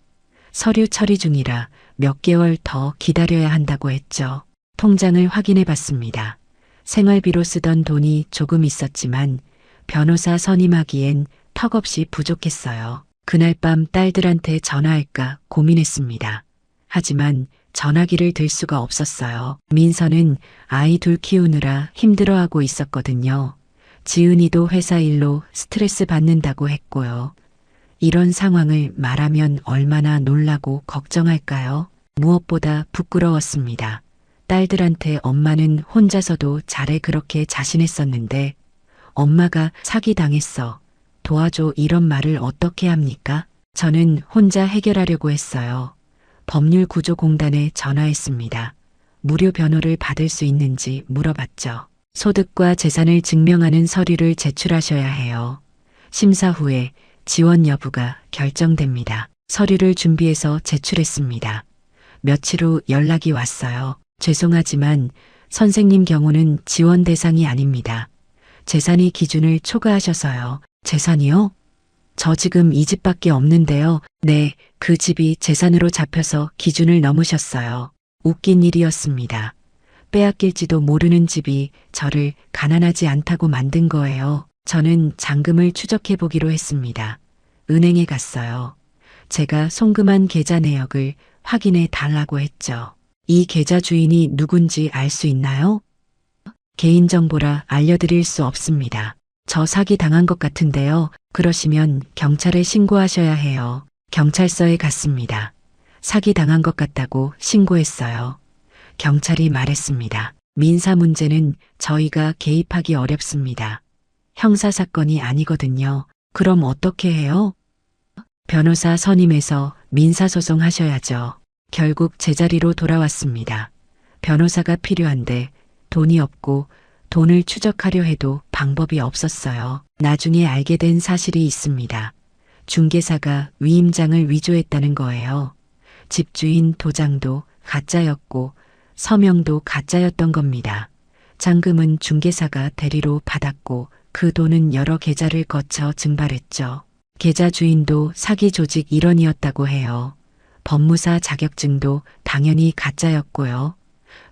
서류 처리 중이라 몇 개월 더 기다려야 한다고 했죠. 통장을 확인해 봤습니다. 생활비로 쓰던 돈이 조금 있었지만 변호사 선임하기엔 턱없이 부족했어요. 그날 밤 딸들한테 전화할까 고민했습니다. 하지만 전화기를 들 수가 없었어요. 민서는 아이 둘 키우느라 힘들어하고 있었거든요. 지은이도 회사 일로 스트레스 받는다고 했고요. 이런 상황을 말하면 얼마나 놀라고 걱정할까요? 무엇보다 부끄러웠습니다. 딸들한테 엄마는 혼자서도 잘해 그렇게 자신했었는데 엄마가 사기당했어. 도와줘 이런 말을 어떻게 합니까? 저는 혼자 해결하려고 했어요. 법률구조공단에 전화했습니다. 무료 변호를 받을 수 있는지 물어봤죠. 소득과 재산을 증명하는 서류를 제출하셔야 해요. 심사 후에 지원 여부가 결정됩니다. 서류를 준비해서 제출했습니다. 며칠 후 연락이 왔어요. 죄송하지만 선생님 경우는 지원 대상이 아닙니다. 재산이 기준을 초과하셔서요. 재산이요? 저 지금 이 집밖에 없는데요. 네, 그 집이 재산으로 잡혀서 기준을 넘으셨어요. 웃긴 일이었습니다. 빼앗길지도 모르는 집이 저를 가난하지 않다고 만든 거예요. 저는 잔금을 추적해 보기로 했습니다. 은행에 갔어요. 제가 송금한 계좌 내역을 확인해 달라고 했죠. 이 계좌 주인이 누군지 알 수 있나요? 개인정보라 알려드릴 수 없습니다. 저 사기 당한 것 같은데요. 그러시면 경찰에 신고하셔야 해요. 경찰서에 갔습니다. 사기 당한 것 같다고 신고했어요. 경찰이 말했습니다. 민사 문제는 저희가 개입하기 어렵습니다. 형사사건이 아니거든요. 그럼 어떻게 해요? 변호사 선임해서 민사소송 하셔야죠. 결국 제자리로 돌아왔습니다. 변호사가 필요한데 돈이 없고 돈을 추적하려 해도 방법이 없었어요. 나중에 알게 된 사실이 있습니다. 중개사가 위임장을 위조했다는 거예요. 집주인 도장도 가짜였고 서명도 가짜였던 겁니다. 잔금은 중개사가 대리로 받았고 그 돈은 여러 계좌를 거쳐 증발했죠. 계좌 주인도 사기 조직 일원이었다고 해요. 법무사 자격증도 당연히 가짜였고요.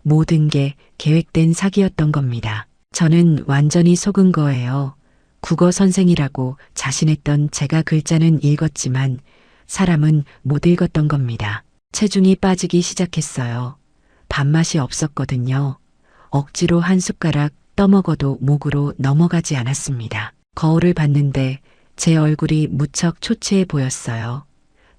모든 게 계획된 사기였던 겁니다. 저는 완전히 속은 거예요. 국어 선생이라고 자신했던 제가 글자는 읽었지만 사람은 못 읽었던 겁니다. 체중이 빠지기 시작했어요. 밥맛이 없었거든요. 억지로 한 숟가락 떠먹어도 목으로 넘어가지 않았습니다. 거울을 봤는데 제 얼굴이 무척 초췌해 보였어요.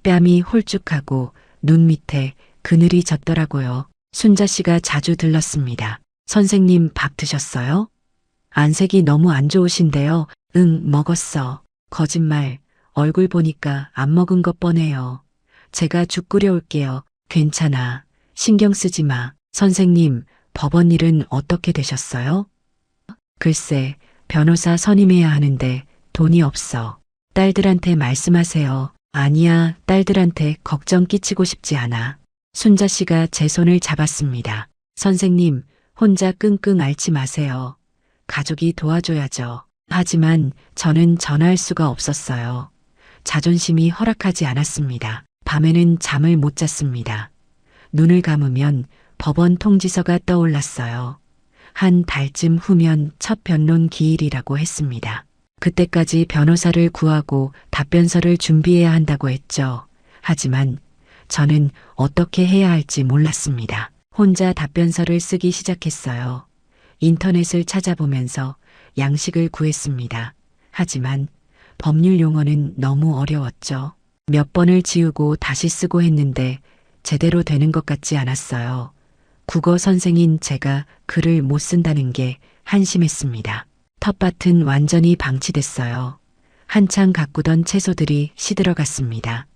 뺨이 홀쭉하고 눈 밑에 그늘이 졌더라고요. 순자 씨가 자주 들렀습니다. 선생님 밥 드셨어요? 안색이 너무 안 좋으신데요. 응, 먹었어. 거짓말. 얼굴 보니까 안 먹은 것 뻔해요. 제가 죽 끓여올게요. 괜찮아. 신경 쓰지 마. 선생님, 법원 일은 어떻게 되셨어요? 글쎄, 변호사 선임해야 하는데 돈이 없어. 딸들한테 말씀하세요. 아니야, 딸들한테 걱정 끼치고 싶지 않아. 순자 씨가 제 손을 잡았습니다. 선생님, 혼자 끙끙 앓지 마세요. 가족이 도와줘야죠. 하지만 저는 전화할 수가 없었어요. 자존심이 허락하지 않았습니다. 밤에는 잠을 못 잤습니다. 눈을 감으면 법원 통지서가 떠올랐어요. 한 달쯤 후면 첫 변론 기일이라고 했습니다. 그때까지 변호사를 구하고 답변서를 준비해야 한다고 했죠. 하지만 저는 어떻게 해야 할지 몰랐습니다. 혼자 답변서를 쓰기 시작했어요. 인터넷을 찾아보면서 양식을 구했습니다. 하지만 법률 용어는 너무 어려웠죠. 몇 번을 지우고 다시 쓰고 했는데 제대로 되는 것 같지 않았어요. 국어 선생인 제가 글을 못 쓴다는 게 한심했습니다. 텃밭은 완전히 방치됐어요. 한창 가꾸던 채소들이 시들어갔습니다.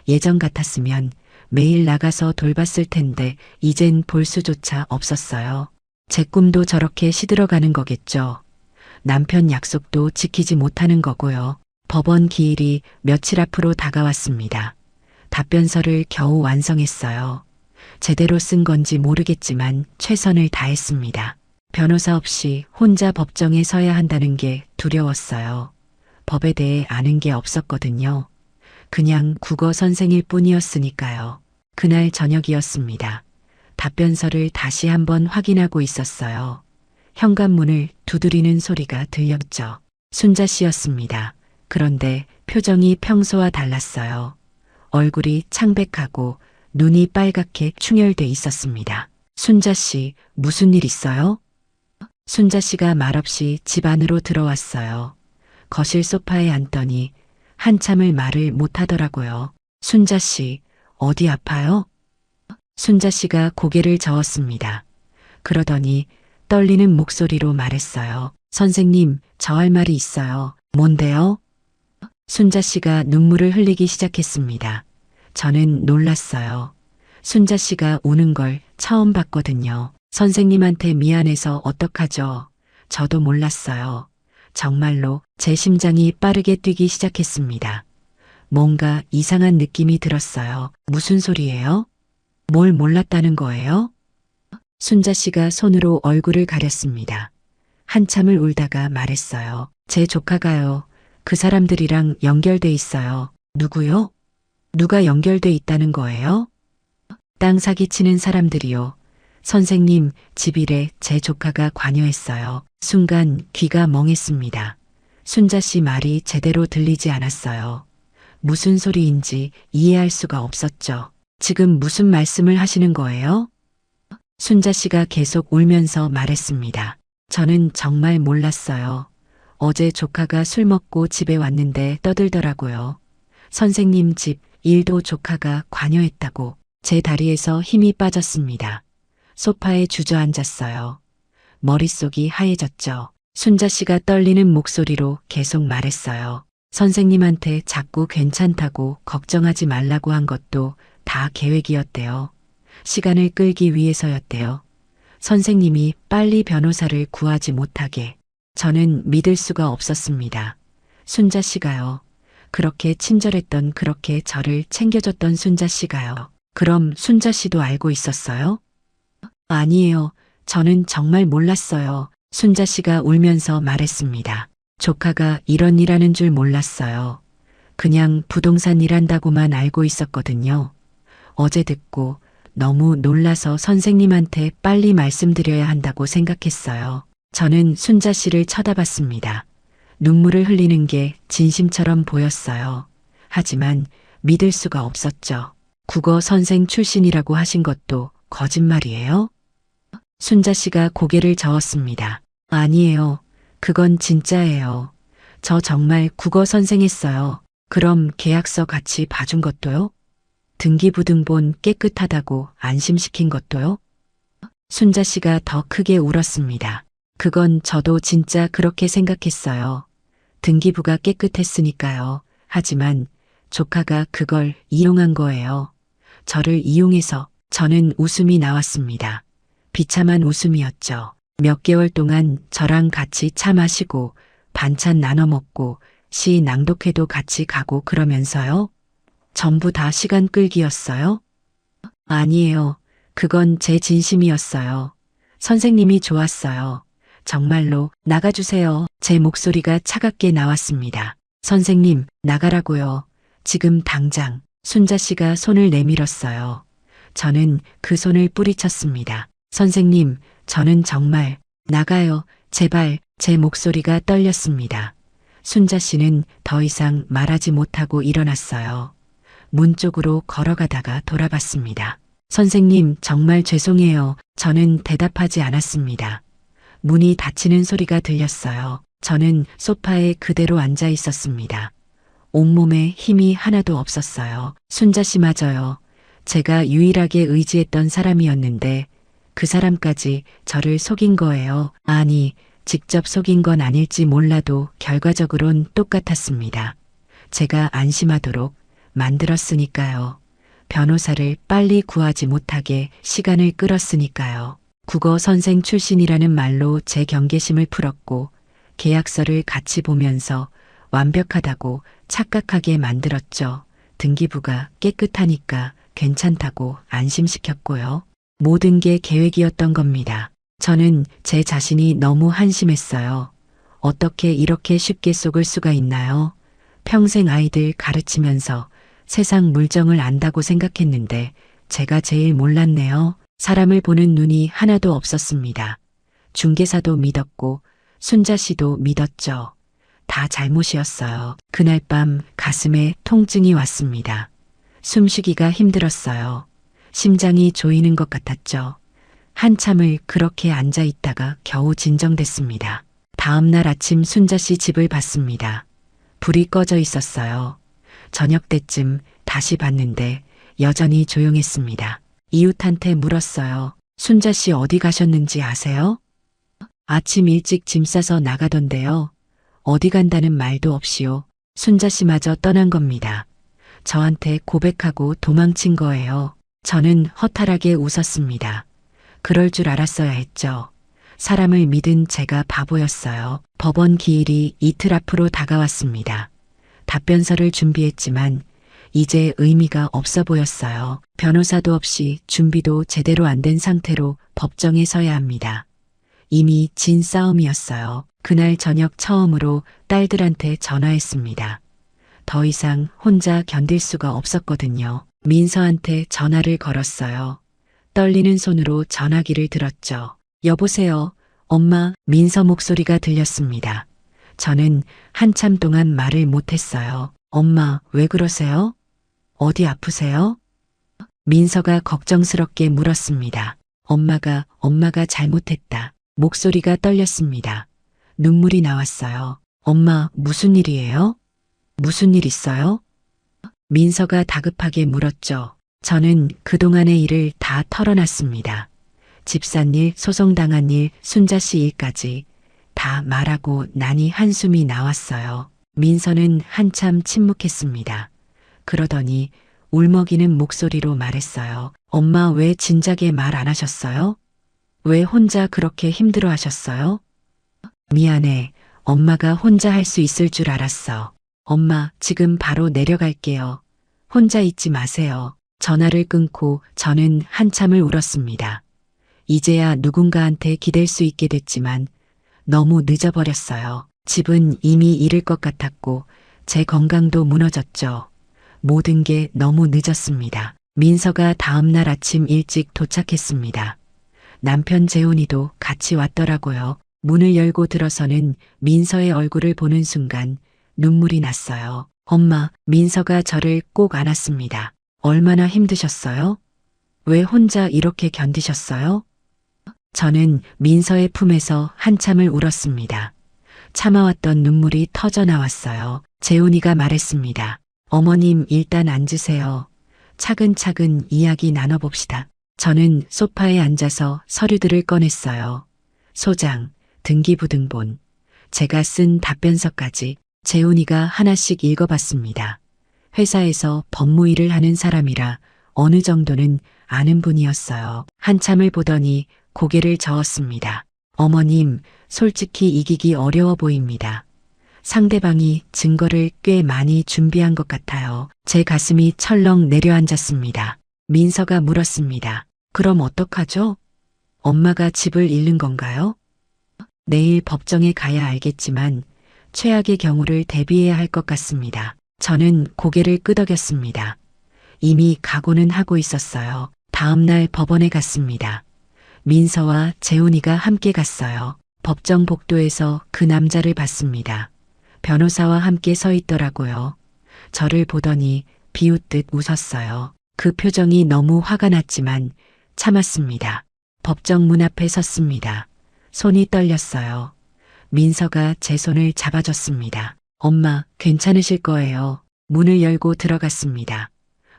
예전 같았으면 매일 나가서 돌봤을 텐데 이젠 볼 수조차 없었어요. 제 꿈도 저렇게 시들어가는 거겠죠. 남편 약속도 지키지 못하는 거고요. 법원 기일이 며칠 앞으로 다가왔습니다. 답변서를 겨우 완성했어요. 제대로 쓴 건지 모르겠지만 최선을 다했습니다. 변호사 없이 혼자 법정에 서야 한다는 게 두려웠어요. 법에 대해 아는 게 없었거든요. 그냥 국어 선생일 뿐이었으니까요. 그날 저녁이었습니다. 답변서를 다시 한번 확인하고 있었어요. 현관문을 두드리는 소리가 들렸죠. 순자 씨였습니다. 그런데 표정이 평소와 달랐어요. 얼굴이 창백하고 눈이 빨갛게 충혈돼 있었습니다. 순자 씨, 무슨 일 있어요? 순자 씨가 말없이 집 안으로 들어왔어요. 거실 소파에 앉더니 한참을 말을 못하더라고요. 순자 씨, 어디 아파요? 순자 씨가 고개를 저었습니다. 그러더니 떨리는 목소리로 말했어요. 선생님, 저 할 말이 있어요. 뭔데요? 순자 씨가 눈물을 흘리기 시작했습니다. 저는 놀랐어요. 순자 씨가 우는 걸 처음 봤거든요. 선생님한테 미안해서 어떡하죠? 저도 몰랐어요. 정말로 제 심장이 빠르게 뛰기 시작했습니다. 뭔가 이상한 느낌이 들었어요. 무슨 소리예요? 뭘 몰랐다는 거예요? 순자 씨가 손으로 얼굴을 가렸습니다. 한참을 울다가 말했어요. 제 조카가요. 그 사람들이랑 연결돼 있어요. 누구요? 누가 연결돼 있다는 거예요? 땅 사기치는 사람들이요. 선생님, 집 일에 제 조카가 관여했어요. 순간 귀가 멍했습니다. 순자 씨 말이 제대로 들리지 않았어요. 무슨 소리인지 이해할 수가 없었죠. 지금 무슨 말씀을 하시는 거예요? 순자 씨가 계속 울면서 말했습니다. 저는 정말 몰랐어요. 어제 조카가 술 먹고 집에 왔는데 떠들더라고요. 선생님 집 일도 조카가 관여했다고. 제 다리에서 힘이 빠졌습니다. 소파에 주저앉았어요. 머릿속이 하얘졌죠. 순자 씨가 떨리는 목소리로 계속 말했어요. 선생님한테 자꾸 괜찮다고 걱정하지 말라고 한 것도 다 계획이었대요. 시간을 끌기 위해서였대요. 선생님이 빨리 변호사를 구하지 못하게. 저는 믿을 수가 없었습니다. 순자 씨가요. 그렇게 친절했던, 그렇게 저를 챙겨줬던 순자 씨가요. 그럼 순자 씨도 알고 있었어요? 아니에요. 저는 정말 몰랐어요. 순자 씨가 울면서 말했습니다. 조카가 이런 일 하는 줄 몰랐어요. 그냥 부동산 일한다고만 알고 있었거든요. 어제 듣고 너무 놀라서 선생님한테 빨리 말씀드려야 한다고 생각했어요. 저는 순자 씨를 쳐다봤습니다. 눈물을 흘리는 게 진심처럼 보였어요. 하지만 믿을 수가 없었죠. 국어 선생 출신이라고 하신 것도 거짓말이에요? 순자 씨가 고개를 저었습니다. 아니에요. 그건 진짜예요. 저 정말 국어 선생했어요. 그럼 계약서 같이 봐준 것도요? 등기부등본 깨끗하다고 안심시킨 것도요? 순자 씨가 더 크게 울었습니다. 그건 저도 진짜 그렇게 생각했어요. 등기부가 깨끗했으니까요. 하지만 조카가 그걸 이용한 거예요. 저를 이용해서. 저는 웃음이 나왔습니다. 비참한 웃음이었죠. 몇 개월 동안 저랑 같이 차 마시고 반찬 나눠 먹고 시 낭독회도 같이 가고 그러면서요. 전부 다 시간 끌기였어요? 아니에요. 그건 제 진심이었어요. 선생님이 좋았어요. 정말로 나가주세요. 제 목소리가 차갑게 나왔습니다. 선생님, 나가라고요. 지금 당장. 순자 씨가 손을 내밀었어요. 저는 그 손을 뿌리쳤습니다. 선생님, 저는 정말 나가요. 제발. 제 목소리가 떨렸습니다. 순자 씨는 더 이상 말하지 못하고 일어났어요. 문 쪽으로 걸어가다가 돌아봤습니다. 선생님, 정말 죄송해요. 저는 대답하지 않았습니다. 문이 닫히는 소리가 들렸어요. 저는 소파에 그대로 앉아 있었습니다. 온몸에 힘이 하나도 없었어요. 순자 씨마저요. 제가 유일하게 의지했던 사람이었는데 그 사람까지 저를 속인 거예요. 아니, 직접 속인 건 아닐지 몰라도 결과적으론 똑같았습니다. 제가 안심하도록 만들었으니까요. 변호사를 빨리 구하지 못하게 시간을 끌었으니까요. 국어 선생 출신이라는 말로 제 경계심을 풀었고 계약서를 같이 보면서 완벽하다고 착각하게 만들었죠. 등기부가 깨끗하니까 괜찮다고 안심시켰고요. 모든 게 계획이었던 겁니다. 저는 제 자신이 너무 한심했어요. 어떻게 이렇게 쉽게 속을 수가 있나요? 평생 아이들 가르치면서 세상 물정을 안다고 생각했는데 제가 제일 몰랐네요. 사람을 보는 눈이 하나도 없었습니다. 중개사도 믿었고 순자 씨도 믿었죠. 다 잘못이었어요. 그날 밤 가슴에 통증이 왔습니다. 숨쉬기가 힘들었어요. 심장이 조이는 것 같았죠. 한참을 그렇게 앉아 있다가 겨우 진정됐습니다. 다음 날 아침 순자 씨 집을 봤습니다. 불이 꺼져 있었어요. 저녁 때쯤 다시 봤는데 여전히 조용했습니다. 이웃한테 물었어요. 순자 씨 어디 가셨는지 아세요? 아침 일찍 짐 싸서 나가던데요. 어디 간다는 말도 없이요. 순자 씨마저 떠난 겁니다. 저한테 고백하고 도망친 거예요. 저는 허탈하게 웃었습니다. 그럴 줄 알았어야 했죠. 사람을 믿은 제가 바보였어요. 법원 기일이 이틀 앞으로 다가왔습니다. 답변서를 준비했지만 이제 의미가 없어 보였어요. 변호사도 없이 준비도 제대로 안 된 상태로 법정에 서야 합니다. 이미 진 싸움이었어요. 그날 저녁 처음으로 딸들한테 전화했습니다. 더 이상 혼자 견딜 수가 없었거든요. 민서한테 전화를 걸었어요. 떨리는 손으로 전화기를 들었죠. 여보세요, 엄마. 민서 목소리가 들렸습니다. 저는 한참 동안 말을 못했어요. 엄마, 왜 그러세요? 어디 아프세요? 민서가 걱정스럽게 물었습니다. 엄마가 잘못했다. 목소리가 떨렸습니다. 눈물이 나왔어요. 엄마, 무슨 일이에요? 무슨 일 있어요? 민서가 다급하게 물었죠. 저는 그동안의 일을 다 털어놨습니다. 집사일, 소송당한 일, 순자 씨 일까지 다 말하고 나니 한숨이 나왔어요. 민서는 한참 침묵했습니다. 그러더니 울먹이는 목소리로 말했어요. 엄마, 왜 진작에 말 안 하셨어요? 왜 혼자 그렇게 힘들어 하셨어요? 미안해. 엄마가 혼자 할 수 있을 줄 알았어. 엄마, 지금 바로 내려갈게요. 혼자 있지 마세요. 전화를 끊고 저는 한참을 울었습니다. 이제야 누군가한테 기댈 수 있게 됐지만 너무 늦어버렸어요. 집은 이미 잃을 것 같았고 제 건강도 무너졌죠. 모든 게 너무 늦었습니다. 민서가 다음 날 아침 일찍 도착했습니다. 남편 재훈이도 같이 왔더라고요. 문을 열고 들어서는 민서의 얼굴을 보는 순간 눈물이 났어요. 엄마, 민서가 저를 꼭 안았습니다. 얼마나 힘드셨어요? 왜 혼자 이렇게 견디셨어요? 저는 민서의 품에서 한참을 울었습니다. 참아왔던 눈물이 터져 나왔어요. 재훈이가 말했습니다. 어머님, 일단 앉으세요. 차근차근 이야기 나눠봅시다. 저는 소파에 앉아서 서류들을 꺼냈어요. 소장, 등기부 등본, 제가 쓴 답변서까지. 재훈이가 하나씩 읽어봤습니다. 회사에서 법무일을 하는 사람이라 어느 정도는 아는 분이었어요. 한참을 보더니 고개를 저었습니다. 어머님, 솔직히 이기기 어려워 보입니다. 상대방이 증거를 꽤 많이 준비한 것 같아요. 제 가슴이 철렁 내려앉았습니다. 민서가 물었습니다. 그럼 어떡하죠? 엄마가 집을 잃는 건가요? 내일 법정에 가야 알겠지만 최악의 경우를 대비해야 할 것 같습니다. 저는 고개를 끄덕였습니다. 이미 각오는 하고 있었어요. 다음 날 법원에 갔습니다. 민서와 재훈이가 함께 갔어요. 법정 복도에서 그 남자를 봤습니다. 변호사와 함께 서 있더라고요. 저를 보더니 비웃듯 웃었어요. 그 표정이 너무 화가 났지만 참았습니다. 법정 문 앞에 섰습니다. 손이 떨렸어요. 민서가 제 손을 잡아줬습니다. 엄마, 괜찮으실 거예요. 문을 열고 들어갔습니다.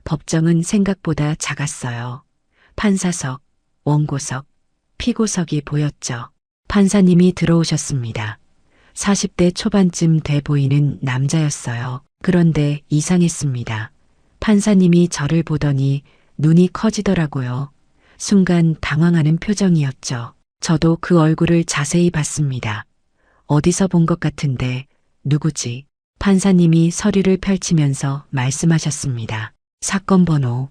법정은 생각보다 작았어요. 판사석, 원고석, 피고석이 보였죠. 판사님이 들어오셨습니다. 40대 초반쯤 돼 보이는 남자였어요. 그런데 이상했습니다. 판사님이 저를 보더니 눈이 커지더라고요. 순간 당황하는 표정이었죠. 저도 그 얼굴을 자세히 봤습니다. 어디서 본 것 같은데 누구지? 판사님이 서류를 펼치면서 말씀하셨습니다. 사건 번호.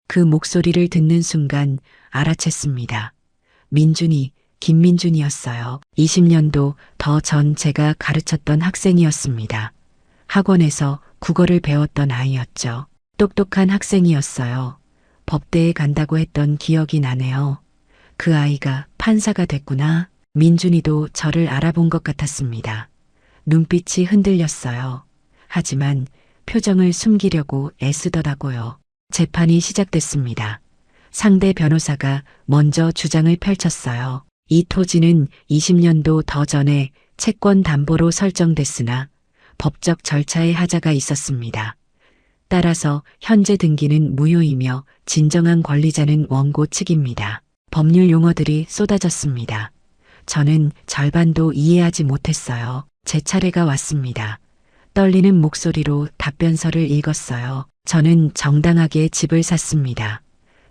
그 목소리를 듣는 순간 알아챘습니다. 민준이, 김민준이었어요. 20년도 더 전 제가 가르쳤던 학생이었습니다. 학원에서 국어를 배웠던 아이였죠. 똑똑한 학생이었어요. 법대에 간다고 했던 기억이 나네요. 그 아이가 판사가 됐구나. 민준이도 저를 알아본 것 같았습니다. 눈빛이 흔들렸어요. 하지만 표정을 숨기려고 애쓰더라고요. 재판이 시작됐습니다. 상대 변호사가 먼저 주장을 펼쳤어요. 이 토지는 20년도 더 전에 채권 담보로 설정됐으나 법적 절차에 하자가 있었습니다. 따라서 현재 등기는 무효이며 진정한 권리자는 원고 측입니다. 법률 용어들이 쏟아졌습니다. 저는 절반도 이해하지 못했어요. 제 차례가 왔습니다. 떨리는 목소리로 답변서를 읽었어요. 저는 정당하게 집을 샀습니다.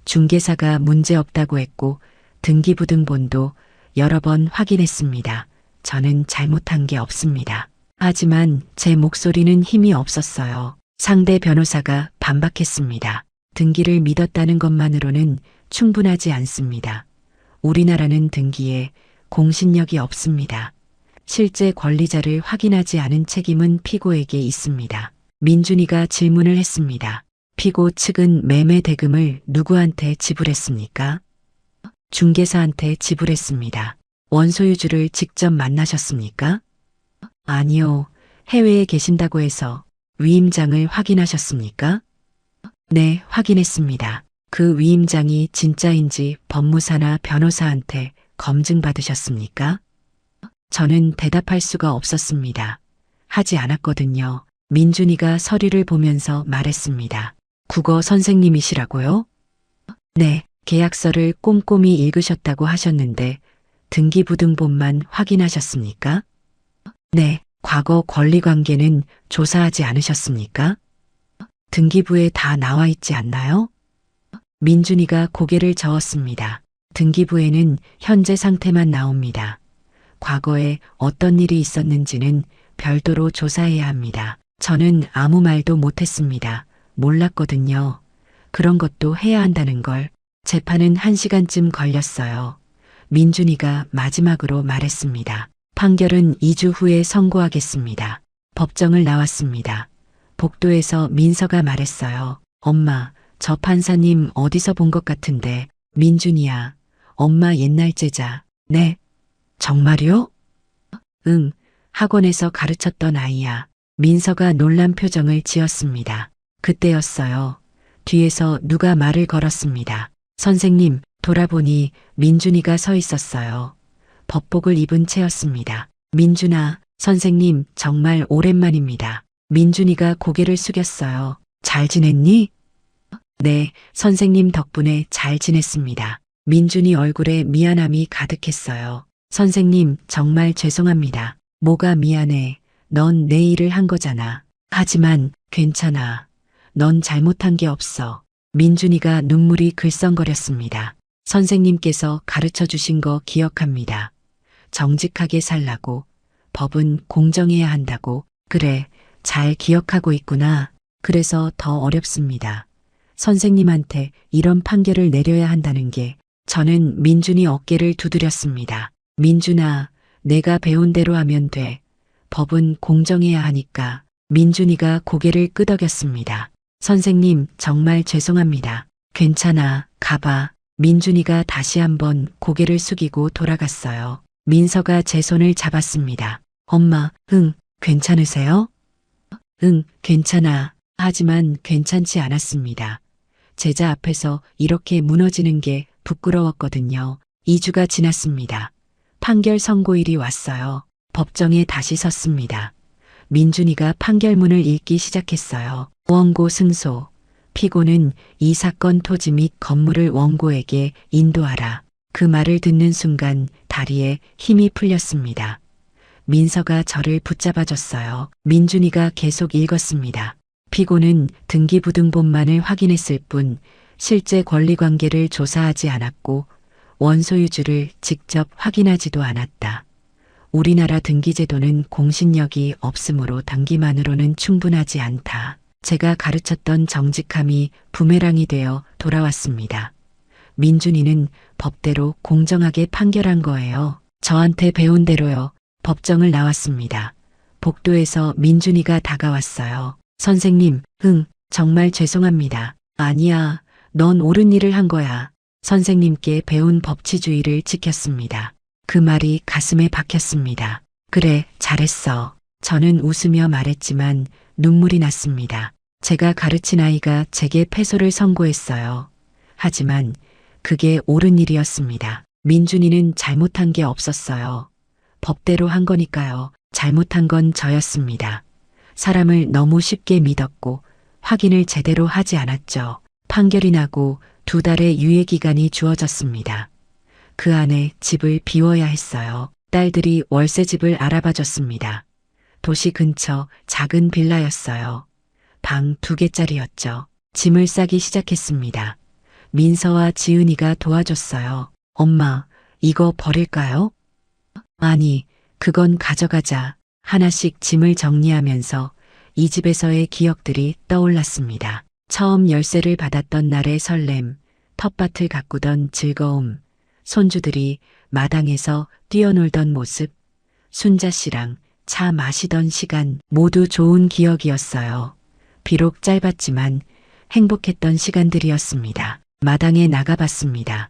중개사가 문제없다고 했고 등기부등본도 여러 번 확인했습니다. 저는 잘못한 게 없습니다. 하지만 제 목소리는 힘이 없었어요. 상대 변호사가 반박했습니다. 등기를 믿었다는 것만으로는 충분하지 않습니다. 우리나라는 등기에 공신력이 없습니다. 실제 권리자를 확인하지 않은 책임은 피고에게 있습니다. 민준이가 질문을 했습니다. 피고 측은 매매 대금을 누구한테 지불했습니까? 중개사한테 지불했습니다. 원소유주를 직접 만나셨습니까? 아니요. 해외에 계신다고 해서 위임장을 확인하셨습니까? 네, 확인했습니다. 그 위임장이 진짜인지 법무사나 변호사한테 검증받으셨습니까? 저는 대답할 수가 없었습니다. 하지 않았거든요. 민준이가 서류를 보면서 말했습니다. 국어 선생님이시라고요? 네, 계약서를 꼼꼼히 읽으셨다고 하셨는데 등기부등본만 확인하셨습니까? 네, 과거 권리관계는 조사하지 않으셨습니까? 등기부에 다 나와 있지 않나요? 민준이가 고개를 저었습니다. 등기부에는 현재 상태만 나옵니다. 과거에 어떤 일이 있었는지는 별도로 조사해야 합니다. 저는 아무 말도 못했습니다. 몰랐거든요. 그런 것도 해야 한다는 걸. 재판은 1시간쯤 걸렸어요. 민준이가 마지막으로 말했습니다. 판결은 2주 후에 선고하겠습니다. 법정을 나왔습니다. 복도에서 민서가 말했어요. 엄마, 저 판사님 어디서 본 것 같은데. 민준이야. 엄마 옛날 제자. 네. 정말요? 응. 학원에서 가르쳤던 아이야. 민서가 놀란 표정을 지었습니다. 그때였어요. 뒤에서 누가 말을 걸었습니다. 선생님, 돌아보니 민준이가 서 있었어요. 법복을 입은 채였습니다. 민준아, 선생님 정말 오랜만입니다. 민준이가 고개를 숙였어요. 잘 지냈니? 네, 선생님 덕분에 잘 지냈습니다. 민준이 얼굴에 미안함이 가득했어요. 선생님, 정말 죄송합니다. 뭐가 미안해. 넌 내 일을 한 거잖아. 하지만 괜찮아. 넌 잘못한 게 없어. 민준이가 눈물이 글썽거렸습니다. 선생님께서 가르쳐 주신 거 기억합니다. 정직하게 살라고. 법은 공정해야 한다고. 그래, 잘 기억하고 있구나. 그래서 더 어렵습니다. 선생님한테 이런 판결을 내려야 한다는 게. 저는 민준이 어깨를 두드렸습니다. 민준아, 내가 배운 대로 하면 돼. 법은 공정해야 하니까. 민준이가 고개를 끄덕였습니다. 선생님, 정말 죄송합니다. 괜찮아, 가봐. 민준이가 다시 한번 고개를 숙이고 돌아갔어요. 민서가 제 손을 잡았습니다. 엄마, 괜찮으세요? 응, 괜찮아. 하지만 괜찮지 않았습니다. 제자 앞에서 이렇게 무너지는 게 부끄러웠거든요. 2주가 지났습니다. 판결 선고일이 왔어요. 법정에 다시 섰습니다. 민준이가 판결문을 읽기 시작했어요. 원고 승소. 피고는 이 사건 토지 및 건물을 원고에게 인도하라. 그 말을 듣는 순간 다리에 힘이 풀렸습니다. 민서가 저를 붙잡아줬어요. 민준이가 계속 읽었습니다. 피고는 등기부등본만을 확인했을 뿐 실제 권리관계를 조사하지 않았고 원소유주를 직접 확인하지도 않았다. 우리나라 등기제도는 공신력이 없으므로 등기만으로는 충분하지 않다. 제가 가르쳤던 정직함이 부메랑이 되어 돌아왔습니다. 민준이는 법대로 공정하게 판결한 거예요. 저한테 배운 대로요. 법정을 나왔습니다. 복도에서 민준이가 다가왔어요. 선생님, 정말 죄송합니다. 아니야, 넌 옳은 일을 한 거야. 선생님께 배운 법치주의를 지켰습니다. 그 말이 가슴에 박혔습니다. 그래, 잘했어. 저는 웃으며 말했지만 눈물이 났습니다. 제가 가르친 아이가 제게 패소를 선고했어요. 하지만 그게 옳은 일이었습니다. 민준이는 잘못한 게 없었어요. 법대로 한 거니까요. 잘못한 건 저였습니다. 사람을 너무 쉽게 믿었고 확인을 제대로 하지 않았죠. 판결이 나고 2달의 유예기간이 주어졌습니다. 그 안에 집을 비워야 했어요. 딸들이 월세집을 알아봐줬습니다. 도시 근처 작은 빌라였어요. 방 2개짜리였죠. 짐을 싸기 시작했습니다. 민서와 지은이가 도와줬어요. 엄마, 이거 버릴까요? 아니, 그건 가져가자. 하나씩 짐을 정리하면서 이 집에서의 기억들이 떠올랐습니다. 처음 열쇠를 받았던 날의 설렘, 텃밭을 가꾸던 즐거움, 손주들이 마당에서 뛰어놀던 모습, 순자 씨랑 차 마시던 시간 모두 좋은 기억이었어요. 비록 짧았지만 행복했던 시간들이었습니다. 마당에 나가봤습니다.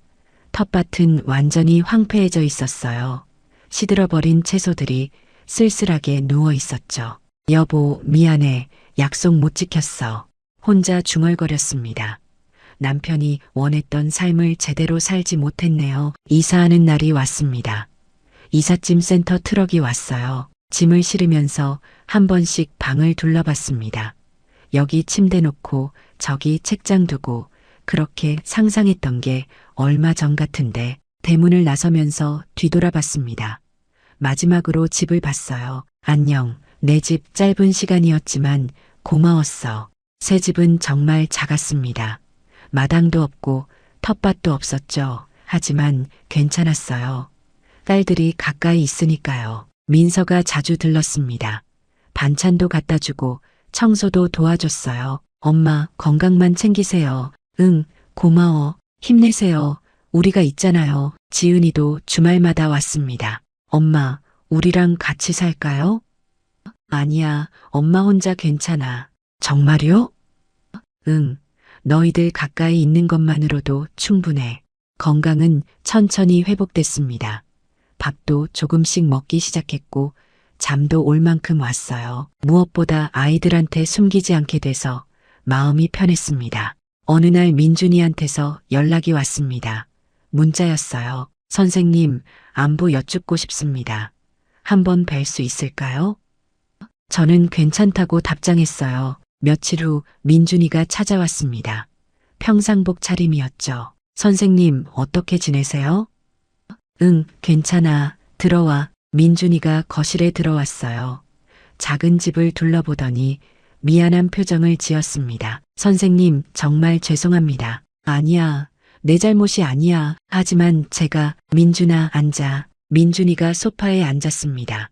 텃밭은 완전히 황폐해져 있었어요. 시들어버린 채소들이 쓸쓸하게 누워 있었죠. 여보, 미안해. 약속 못 지켰어. 혼자 중얼거렸습니다. 남편이 원했던 삶을 제대로 살지 못했네요. 이사하는 날이 왔습니다. 이삿짐 센터 트럭이 왔어요. 짐을 실으면서 한 번씩 방을 둘러봤습니다. 여기 침대 놓고 저기 책장 두고 그렇게 상상했던 게 얼마 전 같은데 대문을 나서면서 뒤돌아봤습니다. 마지막으로 집을 봤어요. 안녕. 내 집 짧은 시간이었지만 고마웠어. 새 집은 정말 작았습니다. 마당도 없고 텃밭도 없었죠. 하지만 괜찮았어요. 딸들이 가까이 있으니까요. 민서가 자주 들렀습니다. 반찬도 갖다 주고 청소도 도와줬어요. 엄마, 건강만 챙기세요. 응, 고마워. 힘내세요. 우리가 있잖아요. 지은이도 주말마다 왔습니다. 엄마, 우리랑 같이 살까요? 아니야, 엄마 혼자 괜찮아. 정말요? 응, 너희들 가까이 있는 것만으로도 충분해. 건강은 천천히 회복됐습니다. 밥도 조금씩 먹기 시작했고 잠도 올 만큼 왔어요. 무엇보다 아이들한테 숨기지 않게 돼서 마음이 편했습니다. 어느 날 민준이한테서 연락이 왔습니다. 문자였어요. 선생님, 안부 여쭙고 싶습니다. 한번 뵐 수 있을까요? 저는 괜찮다고 답장했어요. 며칠 후 민준이가 찾아왔습니다. 평상복 차림이었죠. 선생님, 어떻게 지내세요? 응, 괜찮아. 들어와. 민준이가 거실에 들어왔어요. 작은 집을 둘러보더니 미안한 표정을 지었습니다. 선생님, 정말 죄송합니다. 아니야. 내 잘못이 아니야. 하지만 제가 민준아 앉아. 민준이가 소파에 앉았습니다.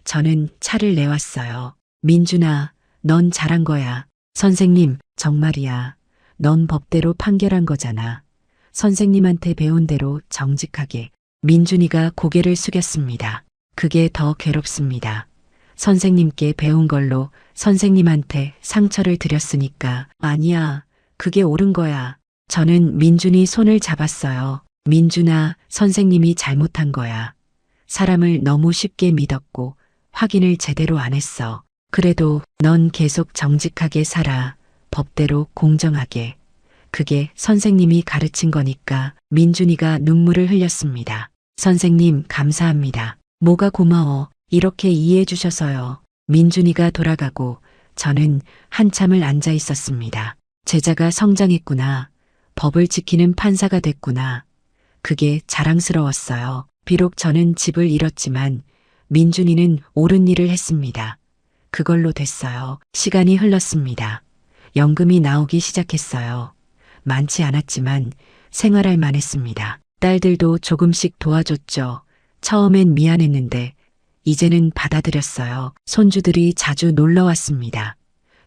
저는 차를 내왔어요. 민준아, 넌 잘한 거야. 선생님, 정말이야. 넌 법대로 판결한 거잖아. 선생님한테 배운 대로 정직하게. 민준이가 고개를 숙였습니다. 그게 더 괴롭습니다. 선생님께 배운 걸로 선생님한테 상처를 드렸으니까. 아니야, 그게 옳은 거야. 저는 민준이 손을 잡았어요. 민준아, 선생님이 잘못한 거야. 사람을 너무 쉽게 믿었고 확인을 제대로 안 했어. 그래도 넌 계속 정직하게 살아. 법대로 공정하게. 그게 선생님이 가르친 거니까. 민준이가 눈물을 흘렸습니다. 선생님, 감사합니다. 뭐가 고마워. 이렇게 이해해 주셔서요. 민준이가 돌아가고 저는 한참을 앉아 있었습니다. 제자가 성장했구나. 법을 지키는 판사가 됐구나. 그게 자랑스러웠어요. 비록 저는 집을 잃었지만 민준이는 옳은 일을 했습니다. 그걸로 됐어요. 시간이 흘렀습니다. 연금이 나오기 시작했어요. 많지 않았지만 생활할 만했습니다. 딸들도 조금씩 도와줬죠. 처음엔 미안했는데 이제는 받아들였어요. 손주들이 자주 놀러 왔습니다.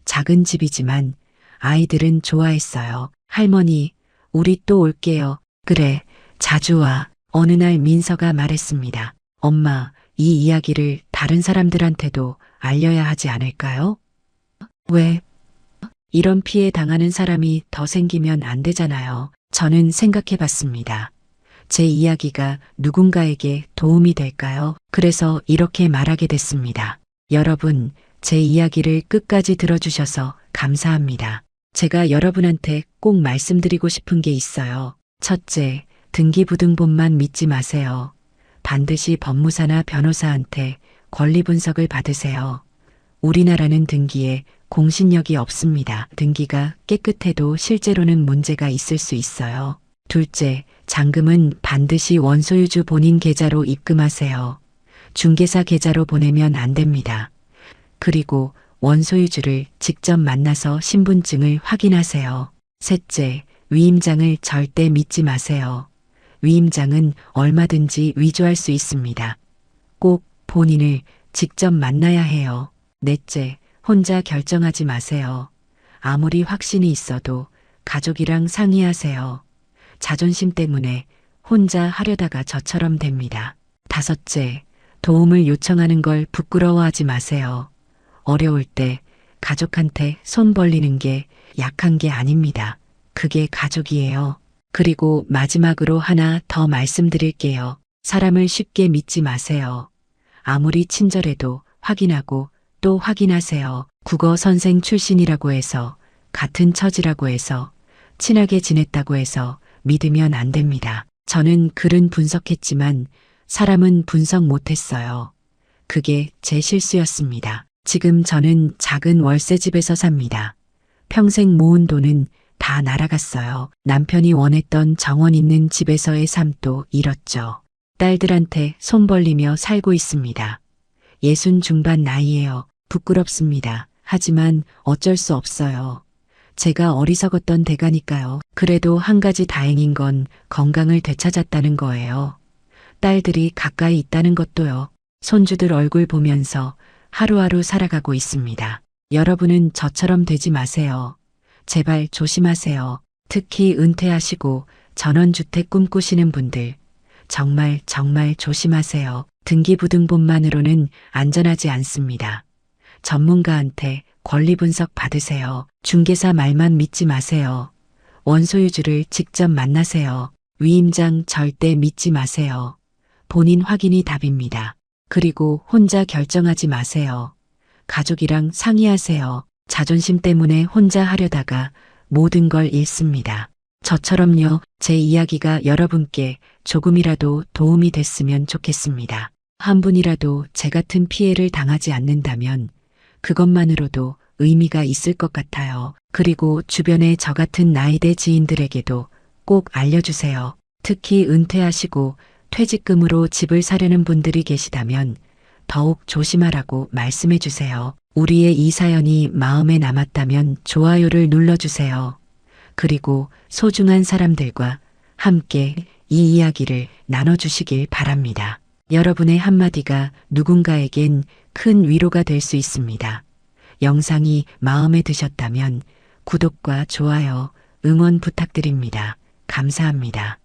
작은 집이지만 아이들은 좋아했어요. 할머니, 우리 또 올게요. 그래, 자주 와. 어느 날 민서가 말했습니다. 엄마, 이 이야기를 다른 사람들한테도 알려야 하지 않을까요? 왜? 이런 피해 당하는 사람이 더 생기면 안 되잖아요. 저는 생각해 봤습니다. 제 이야기가 누군가에게 도움이 될까요? 그래서 이렇게 말하게 됐습니다. 여러분, 제 이야기를 끝까지 들어주셔서 감사합니다. 제가 여러분한테 꼭 말씀드리고 싶은 게 있어요. 첫째, 등기부등본만 믿지 마세요. 반드시 법무사나 변호사한테 권리 분석을 받으세요. 우리나라는 등기에 공신력이 없습니다. 등기가 깨끗해도 실제로는 문제가 있을 수 있어요. 둘째, 잔금은 반드시 원소유주 본인 계좌로 입금하세요. 중개사 계좌로 보내면 안 됩니다. 그리고 원소유주를 직접 만나서 신분증을 확인하세요. 셋째, 위임장을 절대 믿지 마세요. 위임장은 얼마든지 위조할 수 있습니다. 꼭 본인을 직접 만나야 해요. 넷째, 혼자 결정하지 마세요. 아무리 확신이 있어도 가족이랑 상의하세요. 자존심 때문에 혼자 하려다가 저처럼 됩니다. 다섯째, 도움을 요청하는 걸 부끄러워하지 마세요. 어려울 때 가족한테 손 벌리는 게 약한 게 아닙니다. 그게 가족이에요. 그리고 마지막으로 하나 더 말씀드릴게요. 사람을 쉽게 믿지 마세요. 아무리 친절해도 확인하고 또 확인하세요. 국어 선생 출신이라고 해서, 같은 처지라고 해서, 친하게 지냈다고 해서 믿으면 안 됩니다. 저는 글은 분석했지만 사람은 분석 못했어요. 그게 제 실수였습니다. 지금 저는 작은 월세집에서 삽니다. 평생 모은 돈은 다 날아갔어요. 남편이 원했던 정원 있는 집에서의 삶도 잃었죠. 딸들한테 손 벌리며 살고 있습니다. 60 중반 나이에요. 부끄럽습니다. 하지만 어쩔 수 없어요. 제가 어리석었던 대가니까요. 그래도 한 가지 다행인 건 건강을 되찾았다는 거예요. 딸들이 가까이 있다는 것도요. 손주들 얼굴 보면서 하루하루 살아가고 있습니다. 여러분은 저처럼 되지 마세요. 제발 조심하세요. 특히 은퇴하시고 전원주택 꿈꾸시는 분들, 정말 조심하세요. 등기부등본만으로는 안전하지 않습니다. 전문가한테 권리 분석 받으세요. 중개사 말만 믿지 마세요. 원소유주를 직접 만나세요. 위임장 절대 믿지 마세요. 본인 확인이 답입니다. 그리고 혼자 결정하지 마세요. 가족이랑 상의하세요. 자존심 때문에 혼자 하려다가 모든 걸 잃습니다. 저처럼요. 제 이야기가 여러분께 조금이라도 도움이 됐으면 좋겠습니다. 한 분이라도 제 같은 피해를 당하지 않는다면 그것만으로도 의미가 있을 것 같아요. 그리고 주변의 저 같은 나이대 지인들에게도 꼭 알려주세요. 특히 은퇴하시고 퇴직금으로 집을 사려는 분들이 계시다면 더욱 조심하라고 말씀해 주세요. 우리의 이 사연이 마음에 남았다면 좋아요를 눌러주세요. 그리고 소중한 사람들과 함께 이 이야기를 나눠주시길 바랍니다. 여러분의 한마디가 누군가에겐 큰 위로가 될 수 있습니다. 영상이 마음에 드셨다면 구독과 좋아요, 응원 부탁드립니다. 감사합니다.